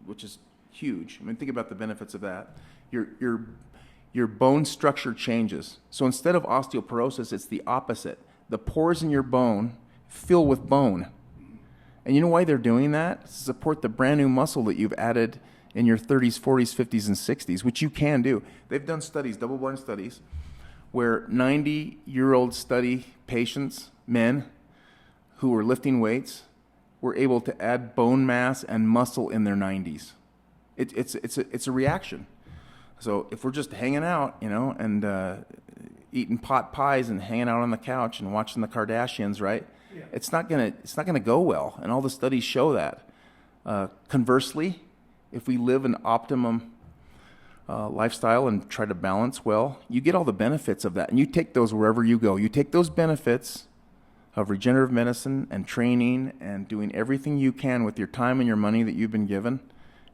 which is huge. I mean, think about the benefits of that. Your bone structure changes. So instead of osteoporosis, it's the opposite. The pores in your bone fill with bone. And you know why they're doing that? To support the brand new muscle that you've added in your 30s, 40s, 50s, and 60s, which you can do. They've done studies, double-blind studies, where 90-year-old study patients, men, who were lifting weights, were able to add bone mass and muscle in their 90s. It's a reaction. So if we're just hanging out, and eating pot pies and hanging out on the couch and watching the Kardashians, right? Yeah. It's not gonna go well, and all the studies show that. Conversely, if we live an optimum lifestyle and try to balance well, you get all the benefits of that, and you take those wherever you go. You take those benefits of regenerative medicine and training and doing everything you can with your time and your money that you've been given,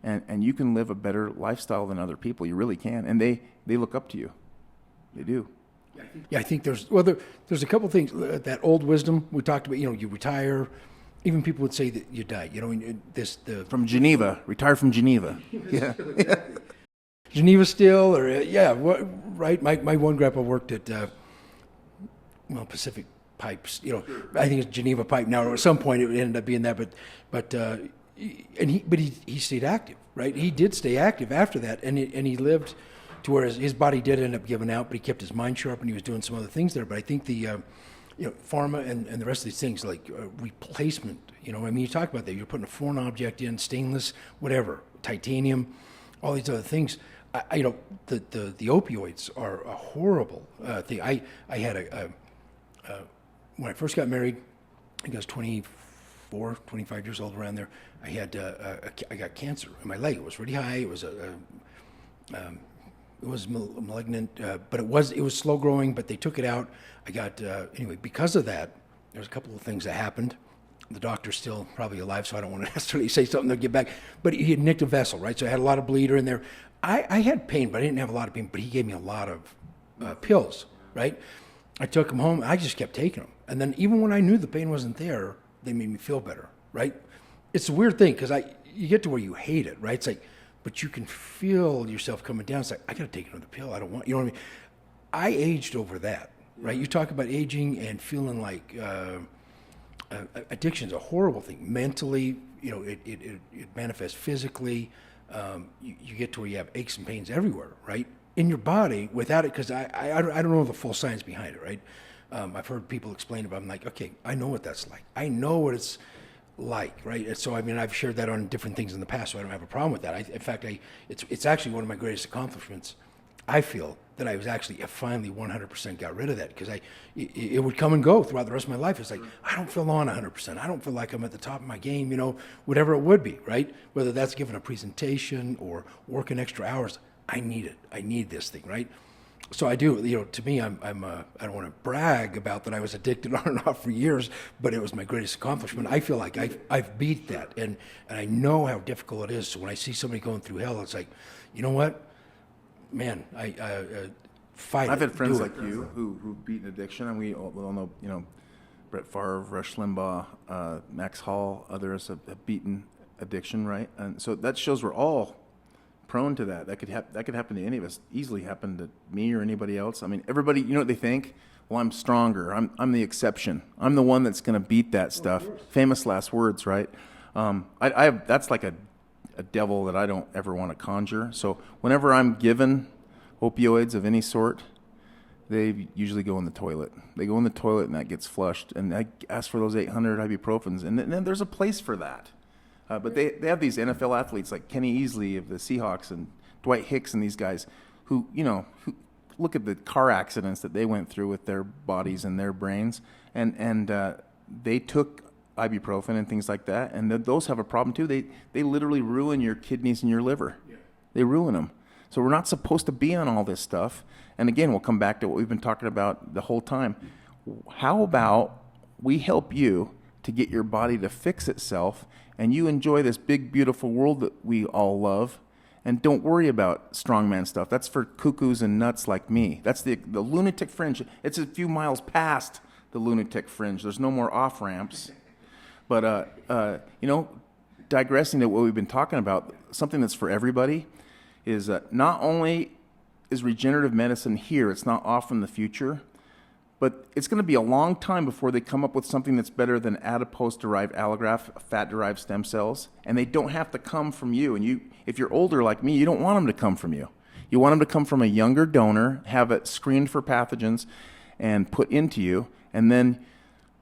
and you can live a better lifestyle than other people. You really can, and they look up to you. They do. Yeah, I think there's a couple things. That old wisdom we talked about. You retire. Even people would say that you die. From Geneva, retired from Geneva. Yeah. Geneva still, or right? My one grandpa worked at Pacific Pipes. I think it's Geneva Pipe now. Or at some point, it ended up being that. But he stayed active, right? He did stay active after that, and he lived to where his body did end up giving out, but he kept his mind sharp, and he was doing some other things there. But I think the pharma and the rest of these things like replacement. You talk about that. You're putting a foreign object in, stainless, whatever, titanium, all these other things. The opioids are a horrible thing. I had when I first got married, I think I was 24, 25 years old, around there. I got cancer in my leg. It was really high. It was it was malignant, but it was slow growing. But they took it out. I got anyway because of that. There's a couple of things that happened. The doctor's still probably alive, so I don't want to necessarily say something to get back. But he had nicked a vessel, right? So I had a lot of bleeder in there. I had pain, but I didn't have a lot of pain. But he gave me a lot of pills, right? I took them home. I just kept taking them. And then even when I knew the pain wasn't there, they made me feel better, right? It's a weird thing because you get to where you hate it, right? It's like, but you can feel yourself coming down. It's like, I got to take another pill. I don't want, you know what I mean? I aged over that, right? You talk about aging and feeling like addiction's a horrible thing. Mentally, it manifests physically. You get to where you have aches and pains everywhere, right? In your body without it, because I don't know the full science behind it, right? I've heard people explain it, but I'm like, okay, I know what that's like. I know what it's like, right? And so, I've shared that on different things in the past, so I don't have a problem with that. In fact, it's actually one of my greatest accomplishments. I feel that I was actually finally 100% got rid of that, because it would come and go throughout the rest of my life. It's like, I don't feel on 100%. I don't feel like I'm at the top of my game, whatever it would be, right? Whether that's giving a presentation or working extra hours, I need it. I need this thing, right? So I do, to me, I don't want to brag about that I was addicted on and off for years, but it was my greatest accomplishment. I feel like I've beat that, and I know how difficult it is. So when I see somebody going through hell, it's like, you know what? Man, I fight. I've had friends like you who've beaten addiction, and we all know, Brett Favre, Rush Limbaugh, Max Hall, others have beaten addiction, right? And so that shows we're all prone to that. That could happen to any of us. Easily happen to me or anybody else. Everybody, you know what they think? Well, I'm stronger. I'm the exception. I'm the one that's going to beat that stuff. Famous last words, right? I have, that's like a devil that I don't ever want to conjure. So whenever I'm given opioids of any sort, they usually go in the toilet. They go in the toilet and that gets flushed. And I ask for those 800 ibuprofens. And then there's a place for that. But they have these NFL athletes like Kenny Easley of the Seahawks and Dwight Hicks and these guys who look at the car accidents that they went through with their bodies and their brains. And they took ibuprofen and things like that, and those have a problem too. They literally ruin your kidneys and your liver. Yeah. They ruin them. So we're not supposed to be on all this stuff. And again, we'll come back to what we've been talking about the whole time. How about we help you to get your body to fix itself, and you enjoy this big, beautiful world that we all love, and don't worry about strongman stuff. That's for cuckoos and nuts like me. That's the lunatic fringe. It's a few miles past the lunatic fringe. There's no more off-ramps. But, digressing to what we've been talking about, something that's for everybody is not only is regenerative medicine here, it's not off in the future, But it's going to be a long time before they come up with something that's better than adipose-derived allograft, fat-derived stem cells, and they don't have to come from you. And if you're older like me, you don't want them to come from you. You want them to come from a younger donor, have it screened for pathogens, and put into you, and then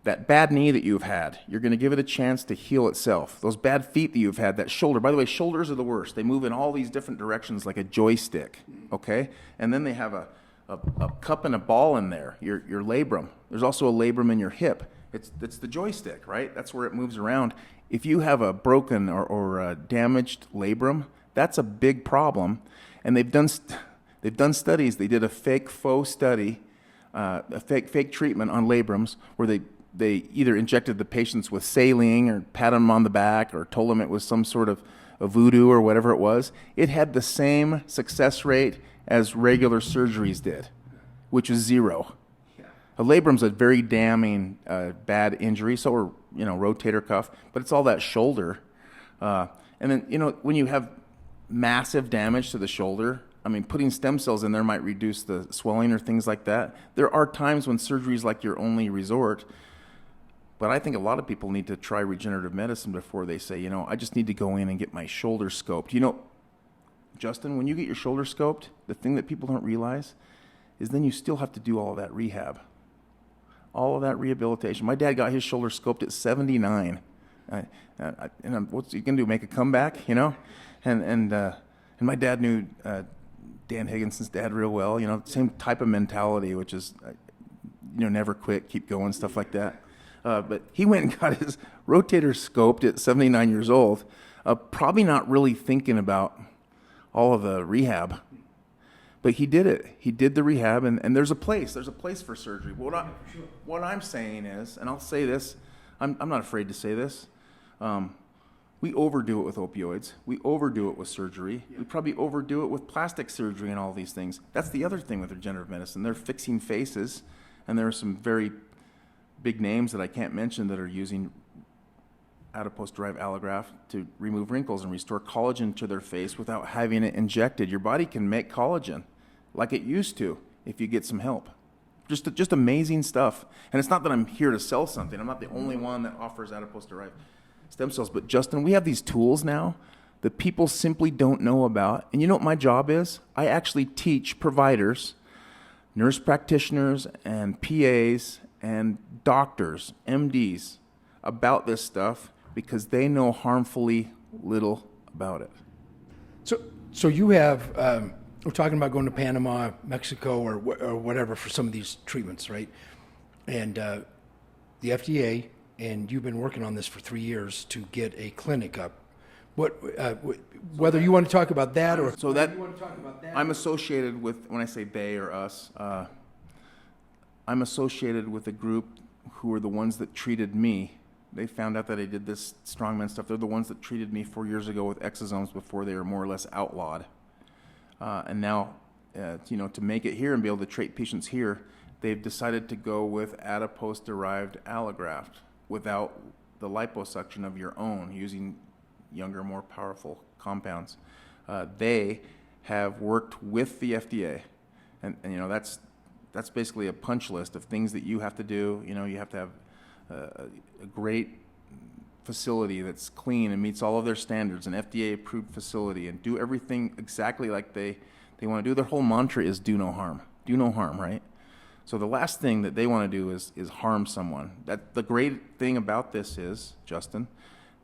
that bad knee that you've had, you're going to give it a chance to heal itself. Those bad feet that you've had, that shoulder. By the way, shoulders are the worst. They move in all these different directions like a joystick, okay? And then they have a cup and a ball in there, your labrum. There's also a labrum in your hip. It's the joystick, right? That's where it moves around. If you have a broken or a damaged labrum, that's a big problem. And they've done studies. They did a faux study, a fake treatment on labrums where they either injected the patients with saline or patted them on the back or told them it was some sort of a voodoo or whatever it was. It had the same success rate as regular surgeries did, which is 0. Yeah. A labrum's a very damning bad injury, so or rotator cuff, but it's all that shoulder. And then when you have massive damage to the shoulder, I mean, putting stem cells in there might reduce the swelling or things like that. There are times when surgery is like your only resort. But I think a lot of people need to try regenerative medicine before they say, I just need to go in and get my shoulder scoped. Justin, when you get your shoulder scoped, the thing that people don't realize is then you still have to do all of that rehab, all of that rehabilitation. My dad got his shoulder scoped at 79. What's he going to do, make a comeback, And my dad knew Dan Higginson's dad real well, same type of mentality, which is, never quit, keep going, stuff like that. But he went and got his rotator scoped at 79 years old, probably not really thinking about all of the rehab. But he did it. He did the rehab, and there's a place for surgery. What I'm saying is, and I'll say this, I'm not afraid to say this, we overdo it with opioids. We overdo it with surgery. We probably overdo it with plastic surgery and all these things. That's the other thing with regenerative medicine. They're fixing faces, and there are some very big names that I can't mention that are using adipose-derived allograft to remove wrinkles and restore collagen to their face without having it injected. Your body can make collagen like it used to if you get some help. Just amazing stuff. And it's not that I'm here to sell something. I'm not the only one that offers adipose-derived stem cells. But Justin, we have these tools now that people simply don't know about. And you know what my job is? I actually teach providers, nurse practitioners and PAs and doctors, MDs, about this stuff because they know harmfully little about it. So you have, we're talking about going to Panama, Mexico, or whatever for some of these treatments, right? And the FDA, and you've been working on this for 3 years to get a clinic up. Whether you want to talk about that or so that you want to talk about that, I'm associated with, when I say they or us, I'm associated with a group who are the ones that treated me. They found out that I did this strongman stuff. They're the ones that treated me 4 years ago with exosomes before they were more or less outlawed. And now, to make it here and be able to treat patients here, they've decided to go with adipose-derived allograft without the liposuction of your own, using younger, more powerful compounds. They have worked with the FDA, and that's basically a punch list of things that you have to do. You have to have a great facility that's clean and meets all of their standards, an FDA-approved facility, and do everything exactly like they want to do. Their whole mantra is do no harm. Do no harm, right? So the last thing that they want to do is harm someone. The great thing about this is, Justin,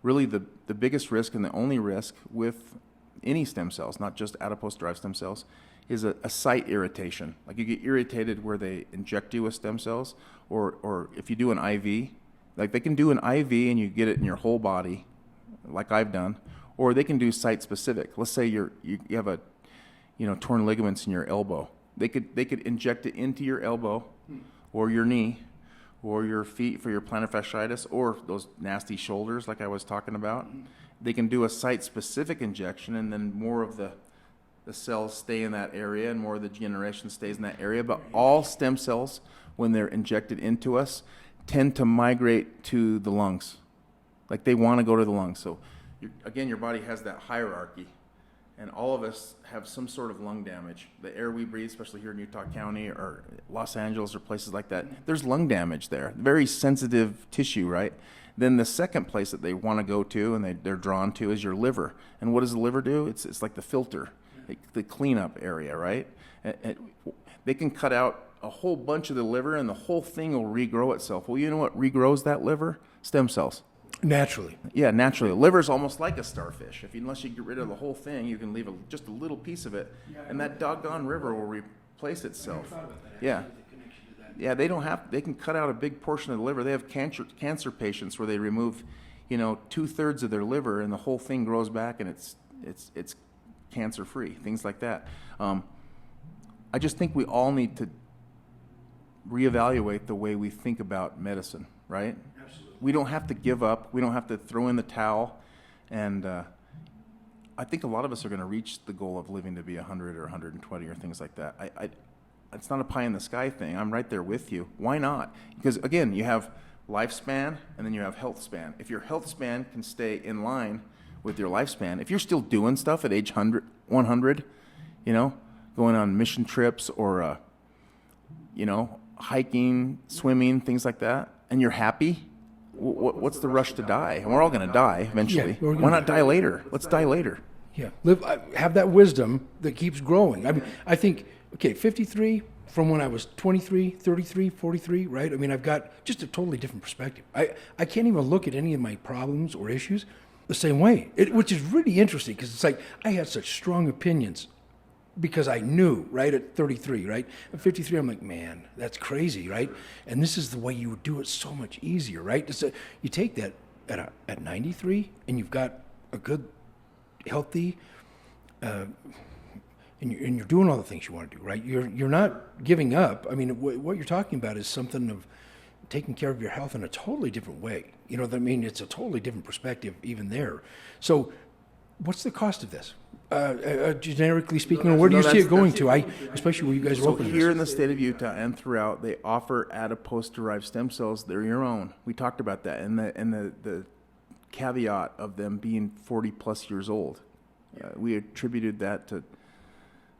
really the biggest risk and the only risk with any stem cells, not just adipose-derived stem cells, is a site irritation. Like you get irritated where they inject you with stem cells, or if you do an IV, like they can do an IV and you get it in your whole body, like I've done, or they can do site-specific. Let's say you have torn ligaments in your elbow. They could inject it into your elbow, or your knee, or your feet for your plantar fasciitis, or those nasty shoulders like I was talking about. They can do a site-specific injection, and then more of the cells stay in that area, and more of the degeneration stays in that area. But all stem cells, when they're injected into us, tend to migrate to the lungs. Like they want to go to the lungs. So, your body has that hierarchy. and all of us have some sort of lung damage. The air we breathe, especially here in Utah County or Los Angeles or places like that, there's lung damage there. Very sensitive tissue, right? Then the second place that they want to go to and they're drawn to is your liver. And what does the liver do? It's like the filter, the cleanup area, right? They can cut out a whole bunch of the liver and the whole thing will regrow itself. Well, you know what regrows that liver? Stem cells. Naturally. Yeah, naturally. The liver's almost like a starfish. Unless you get rid of the whole thing, you can leave just a little piece of it, and that doggone liver will replace itself. Yeah. Yeah, they can cut out a big portion of the liver. They have cancer patients where they remove, 2/3 of their liver, and the whole thing grows back, and it's cancer-free, things like that. I just think we all need to reevaluate the way we think about medicine, right? Absolutely. We don't have to give up. We don't have to throw in the towel. And I think a lot of us are going to reach the goal of living to be 100 or 120 or things like that. It's not a pie in the sky thing. I'm right there with you. Why not? Because, again, you have lifespan and then you have health span. If your health span can stay in line with your lifespan, if you're still doing stuff at age 100, going on mission trips or, hiking, swimming, things like that, and you're happy, what's the rush to die? And we're all going to die eventually. Yeah, why not die later? Let's die later. Yeah, have that wisdom that keeps growing. I mean, I think, 53 from when I was 23, 33, 43, right? I mean, I've got just a totally different perspective. I can't even look at any of my problems or issues the same way, which is really interesting because it's like I had such strong opinions because I knew, right, at 33, right? At 53, I'm like, man, that's crazy, right? And this is the way you would do it so much easier, right? You take that at 93 and you've got a good, healthy, and you're doing all the things you want to do, right? You're not giving up. I mean, what you're talking about is something of taking care of your health in a totally different way. You know what I mean? It's a totally different perspective even there. So what's the cost of this? Generically speaking, where do you see it going to? Especially where you guys are opening here this. in the state of Utah and throughout, they offer adipose-derived stem cells. They're your own. We talked about that, and the caveat of them being 40-plus years old. We attributed that to,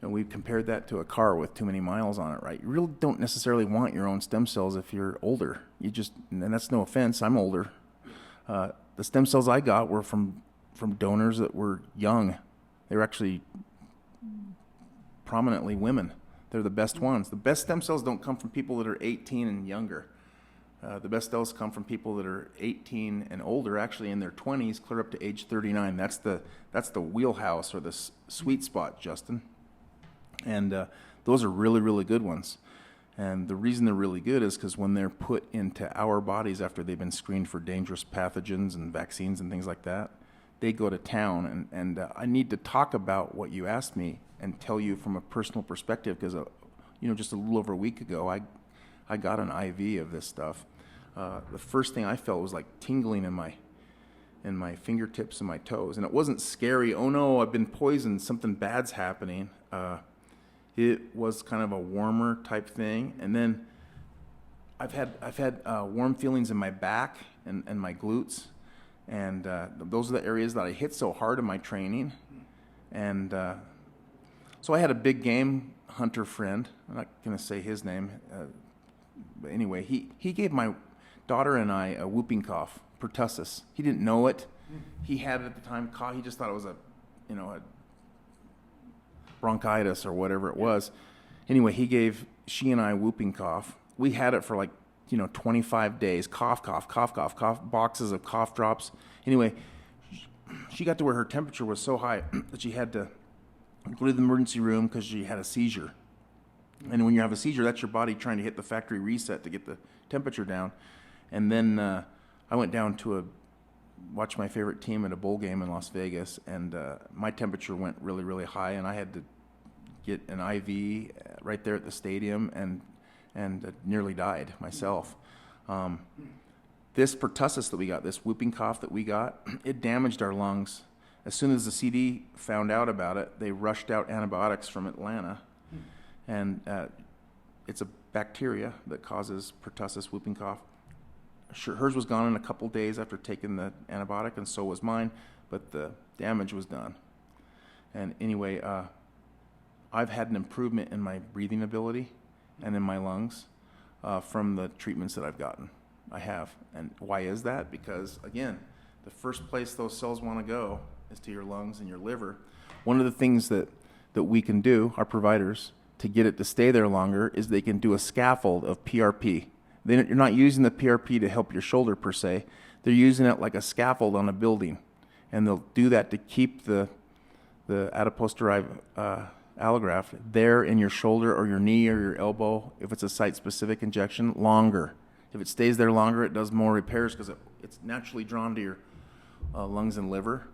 we compared that to a car with too many miles on it, right? You really don't necessarily want your own stem cells if you're older. And that's no offense, I'm older. The stem cells I got were from donors that were young. They were actually prominently women. They're the best ones. The best stem cells don't come from people that are 18 and younger. The best cells come from people that are 18 and older, actually in their 20s, clear up to age 39. That's the wheelhouse or the sweet spot, Justin. And those are really, really good ones. And the reason they're really good is because when they're put into our bodies after they've been screened for dangerous pathogens and vaccines and things like that, they go to town. And I need to talk about what you asked me and tell you from a personal perspective because, just a little over a week ago, I got an IV of this stuff. The first thing I felt was like tingling in my fingertips and my toes. And it wasn't scary, oh no, I've been poisoned, something bad's happening. It was kind of a warmer type thing. And then I've had warm feelings in my back and my glutes. And those are the areas that I hit so hard in my training. And so I had a big game hunter friend. I'm not going to say his name. But anyway, he gave my daughter and I a whooping cough, pertussis. He didn't know it. He had it at the time. He just thought it was a bronchitis or whatever it was. Anyway, he gave she and I whooping cough. We had it for 25 days. Cough, cough, cough, cough, cough, boxes of cough drops. Anyway, she got to where her temperature was so high that she had to go to the emergency room because she had a seizure. And when you have a seizure, that's your body trying to hit the factory reset to get the temperature down. And then I went down to watch my favorite team at a bowl game in Las Vegas, and my temperature went really, really high, and I had to get an IV right there at the stadium and nearly died myself. This pertussis that we got, this whooping cough that we got, it damaged our lungs. As soon as the CD found out about it, they rushed out antibiotics from Atlanta. And it's a bacteria that causes pertussis whooping cough. Sure, hers was gone in a couple days after taking the antibiotic, and so was mine, but the damage was done. And anyway, I've had an improvement in my breathing ability and in my lungs from the treatments that I've gotten. I have. And why is that? Because, again, the first place those cells want to go is to your lungs and your liver. One of the things that we can do, our providers, to get it to stay there longer is they can do a scaffold of PRP. You're not using the PRP to help your shoulder per se. They're using it like a scaffold on a building. And they'll do that to keep the adipose-derived allograft there in your shoulder or your knee or your elbow, if it's a site-specific injection, longer. If it stays there longer, it does more repairs because it's naturally drawn to your lungs and liver.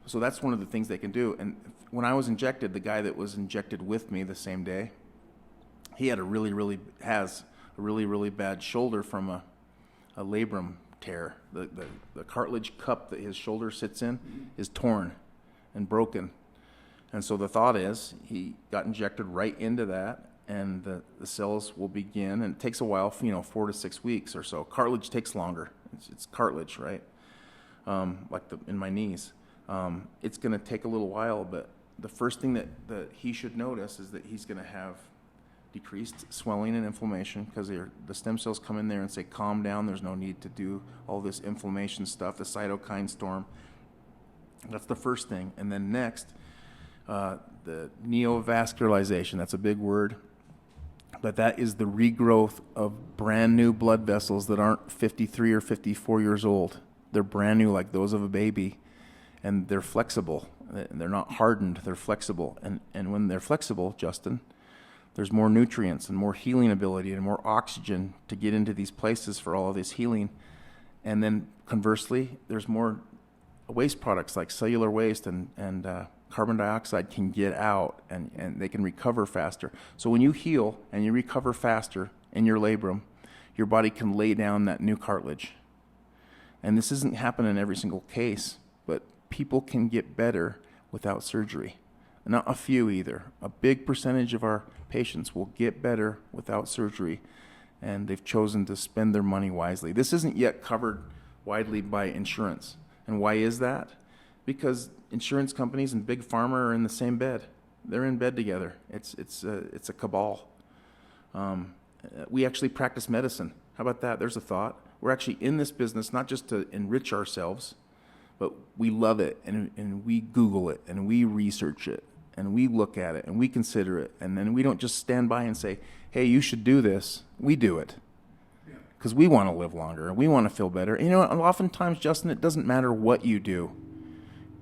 So that's one of the things they can do. And when I was injected, the guy that was injected with me the same day, he had a really bad shoulder from a labrum tear. The cartilage cup that his shoulder sits in is torn and broken. And so the thought is he got injected right into that, and the cells will begin, and it takes a while, 4 to 6 weeks or so. Cartilage takes longer. It's cartilage, right? In my knees. It's going to take a little while, but the first thing that he should notice is that he's going to have decreased swelling and inflammation because the stem cells come in there and say, calm down, there's no need to do all this inflammation stuff, the cytokine storm. That's the first thing. And then next, the neovascularization, that's a big word, but that is the regrowth of brand new blood vessels that aren't 53 or 54 years old. They're brand new like those of a baby, and they're flexible. They're not hardened, they're flexible. And when they're flexible, Justin, there's more nutrients and more healing ability and more oxygen to get into these places for all of this healing. And then conversely, there's more waste products like cellular waste and carbon dioxide can get out and they can recover faster. So when you heal and you recover faster in your labrum, your body can lay down that new cartilage. And this isn't happening in every single case, but people can get better without surgery. Not a few either. A big percentage of our patients will get better without surgery, and they've chosen to spend their money wisely. This isn't yet covered widely by insurance. And why is that? Because insurance companies and big pharma are in the same bed. They're in bed together. It's a cabal. We actually practice medicine. How about that? There's a thought. We're actually in this business not just to enrich ourselves, but we love it, and we Google it, and we research it, and we look at it, and we consider it, and then we don't just stand by and say, hey, you should do this. We do it because we want to live longer, and we want to feel better. And oftentimes, Justin, it doesn't matter what you do.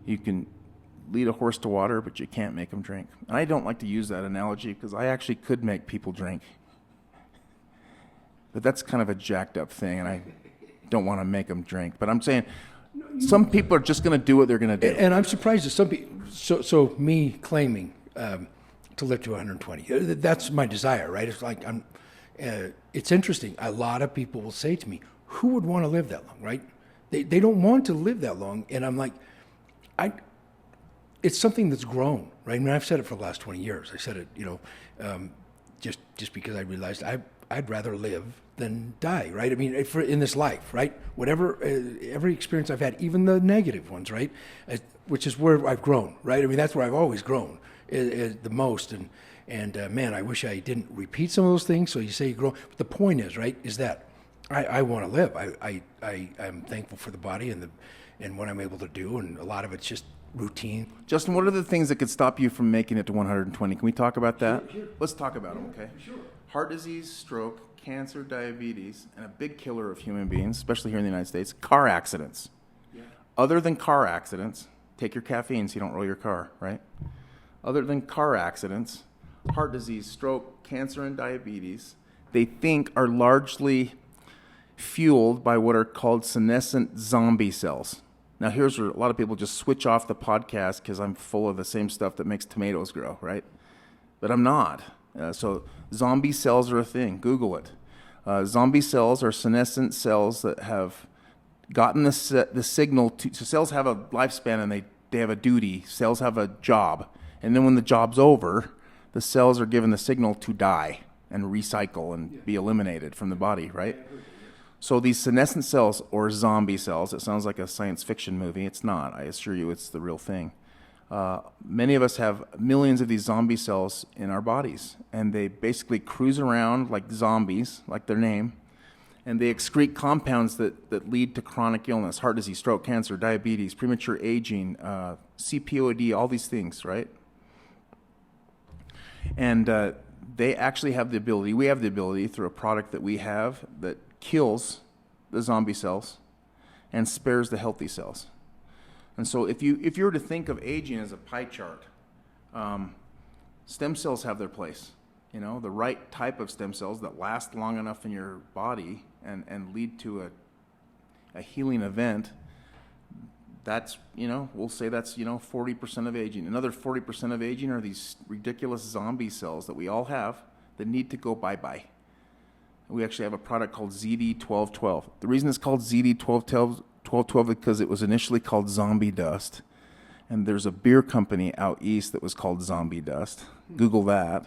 You can lead a horse to water, but you can't make them drink. And I don't like to use that analogy because I actually could make people drink. But that's kind of a jacked up thing, and I don't want to make them drink. But I'm saying some people are just going to do what they're going to do. And I'm surprised that some people, so me claiming to live to 120, that's my desire, right? It's like, it's interesting. A lot of people will say to me, who would want to live that long, right? They don't want to live that long. And I'm like, it's something that's grown, right? I mean, I've said it for the last 20 years. I said it, just because I realized I'd rather live than die, right? I mean, in this life, right? Whatever, every experience I've had, even the negative ones, right? Which is where I've grown, right? I mean, that's where I've always grown the most. And man, I wish I didn't repeat some of those things. So you say you grow. But the point is, right, is that I want to live. I'm thankful for the body and what I'm able to do. And a lot of it's just routine. Justin, what are the things that could stop you from making it to 120? Can we talk about that? Sure. Let's talk about them, okay? Sure. Heart disease, stroke, cancer, diabetes, and a big killer of human beings, especially here in the United States, car accidents. Yeah. Other than car accidents, take your caffeine so you don't roll your car, right? Other than car accidents, heart disease, stroke, cancer, and diabetes, they think are largely fueled by what are called senescent zombie cells. Now, here's where a lot of people just switch off the podcast because I'm full of the same stuff that makes tomatoes grow, right? But I'm not. So zombie cells are a thing. Google it. Zombie cells are senescent cells that have gotten the signal to... So cells have a lifespan and they have a duty. Cells have a job. And then when the job's over, the cells are given the signal to die and recycle and be eliminated from the body, right? So these senescent cells or zombie cells, it sounds like a science fiction movie. It's not. I assure you it's the real thing. Many of us have millions of these zombie cells in our bodies, and they basically cruise around like zombies, like their name, and they excrete compounds that lead to chronic illness, heart disease, stroke, cancer, diabetes, premature aging, CPOD, all these things, right? And they actually have the ability, we have the ability through a product that we have that kills the zombie cells and spares the healthy cells. And so if you were to think of aging as a pie chart, stem cells have their place. You know, the right type of stem cells that last long enough in your body and lead to a healing event, that's, you know, we'll say that's, you know, 40% of aging. Another 40% of aging are these ridiculous zombie cells that we all have that need to go bye-bye. We actually have a product called ZD1212. The reason it's called ZD1212 is because it was initially called Zombie Dust. And there's a beer company out east that was called Zombie Dust. Google that.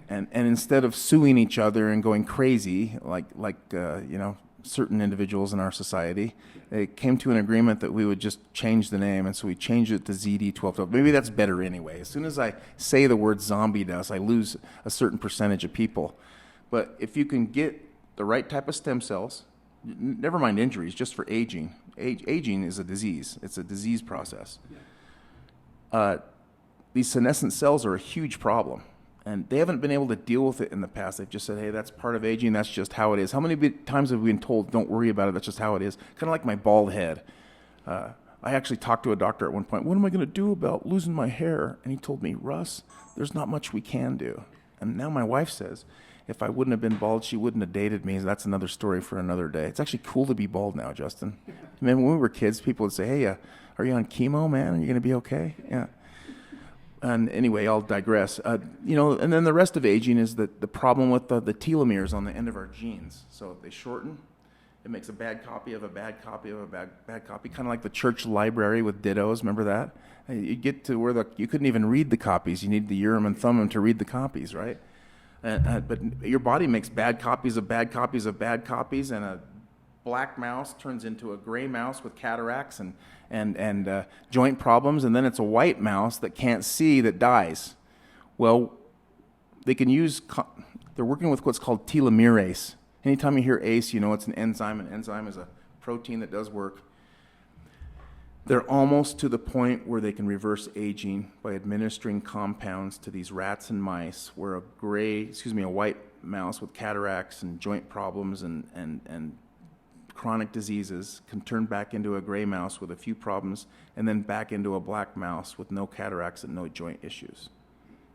And instead of suing each other and going crazy, like you know, certain individuals in our society, they came to an agreement that we would just change the name, and so we changed it to ZD1212. Maybe that's better anyway. As soon as I say the word zombie dust, I lose a certain percentage of people. But if you can get the right type of stem cells, never mind injuries, just for aging. Aging is a disease. It's a disease process. These senescent cells are a huge problem. And they haven't been able to deal with it in the past. They've just said, hey, that's part of aging. That's just how it is. How many times have we been told, don't worry about it. That's just how it is. Kind of like my bald head. I actually talked to a doctor at one point. What am I going to do about losing my hair? And he told me, Russ, there's not much we can do. And now my wife says, if I wouldn't have been bald, she wouldn't have dated me. That's another story for another day. It's actually cool to be bald now, Justin. I mean, when we were kids, people would say, hey, are you on chemo, man? Are you going to be okay? Yeah. And anyway, I'll digress. You know, and then the rest of aging is the problem with the telomeres on the end of our genes. So if they shorten, it makes a bad copy of a bad copy of a bad copy, kind of like the church library with dittos. Remember that? You get to where you couldn't even read the copies. You need the Urim and Thummim to read the copies, right? But your body makes bad copies of bad copies of bad copies, and a black mouse turns into a gray mouse with cataracts and joint problems, and then it's a white mouse that can't see that dies. Well, they can use, they're working with what's called telomerase. Anytime you hear ACE, you know it's an enzyme. An enzyme is a protein that does work. They're almost to the point where they can reverse aging by administering compounds to these rats and mice, where a white mouse with cataracts and joint problems and chronic diseases can turn back into a gray mouse with a few problems, and then back into a black mouse with no cataracts and no joint issues.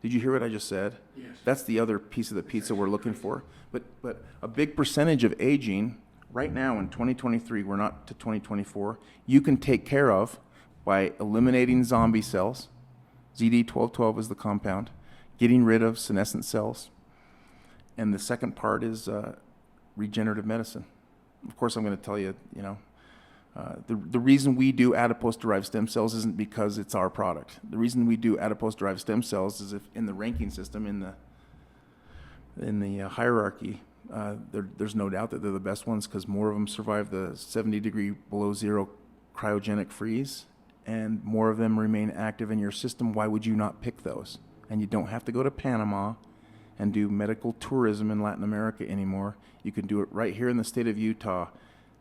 Did you hear what I just said? Yes. That's the other piece of the pizza we're looking for. But a big percentage of aging right now in 2023, we're not to 2024, you can take care of by eliminating zombie cells. ZD1212 is the compound, getting rid of senescent cells. And the second part is regenerative medicine. Of course, I'm going to tell you, the reason we do adipose-derived stem cells isn't because it's our product. The reason we do adipose-derived stem cells is if in the ranking system, in the hierarchy, there's no doubt that they're the best ones because more of them survive the 70-degree below zero cryogenic freeze, and more of them remain active in your system. Why would you not pick those? And you don't have to go to Panama and do medical tourism in Latin America anymore. You can do it right here in the state of Utah,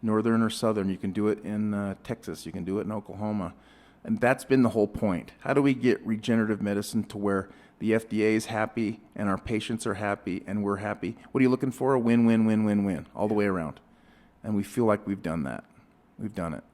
northern or southern. You can do it in Texas. You can do it in Oklahoma. And that's been the whole point. How do we get regenerative medicine to where the FDA is happy and our patients are happy and we're happy? What are you looking for? A win, win, win, win, win, all the way around. And we feel like we've done that. We've done it.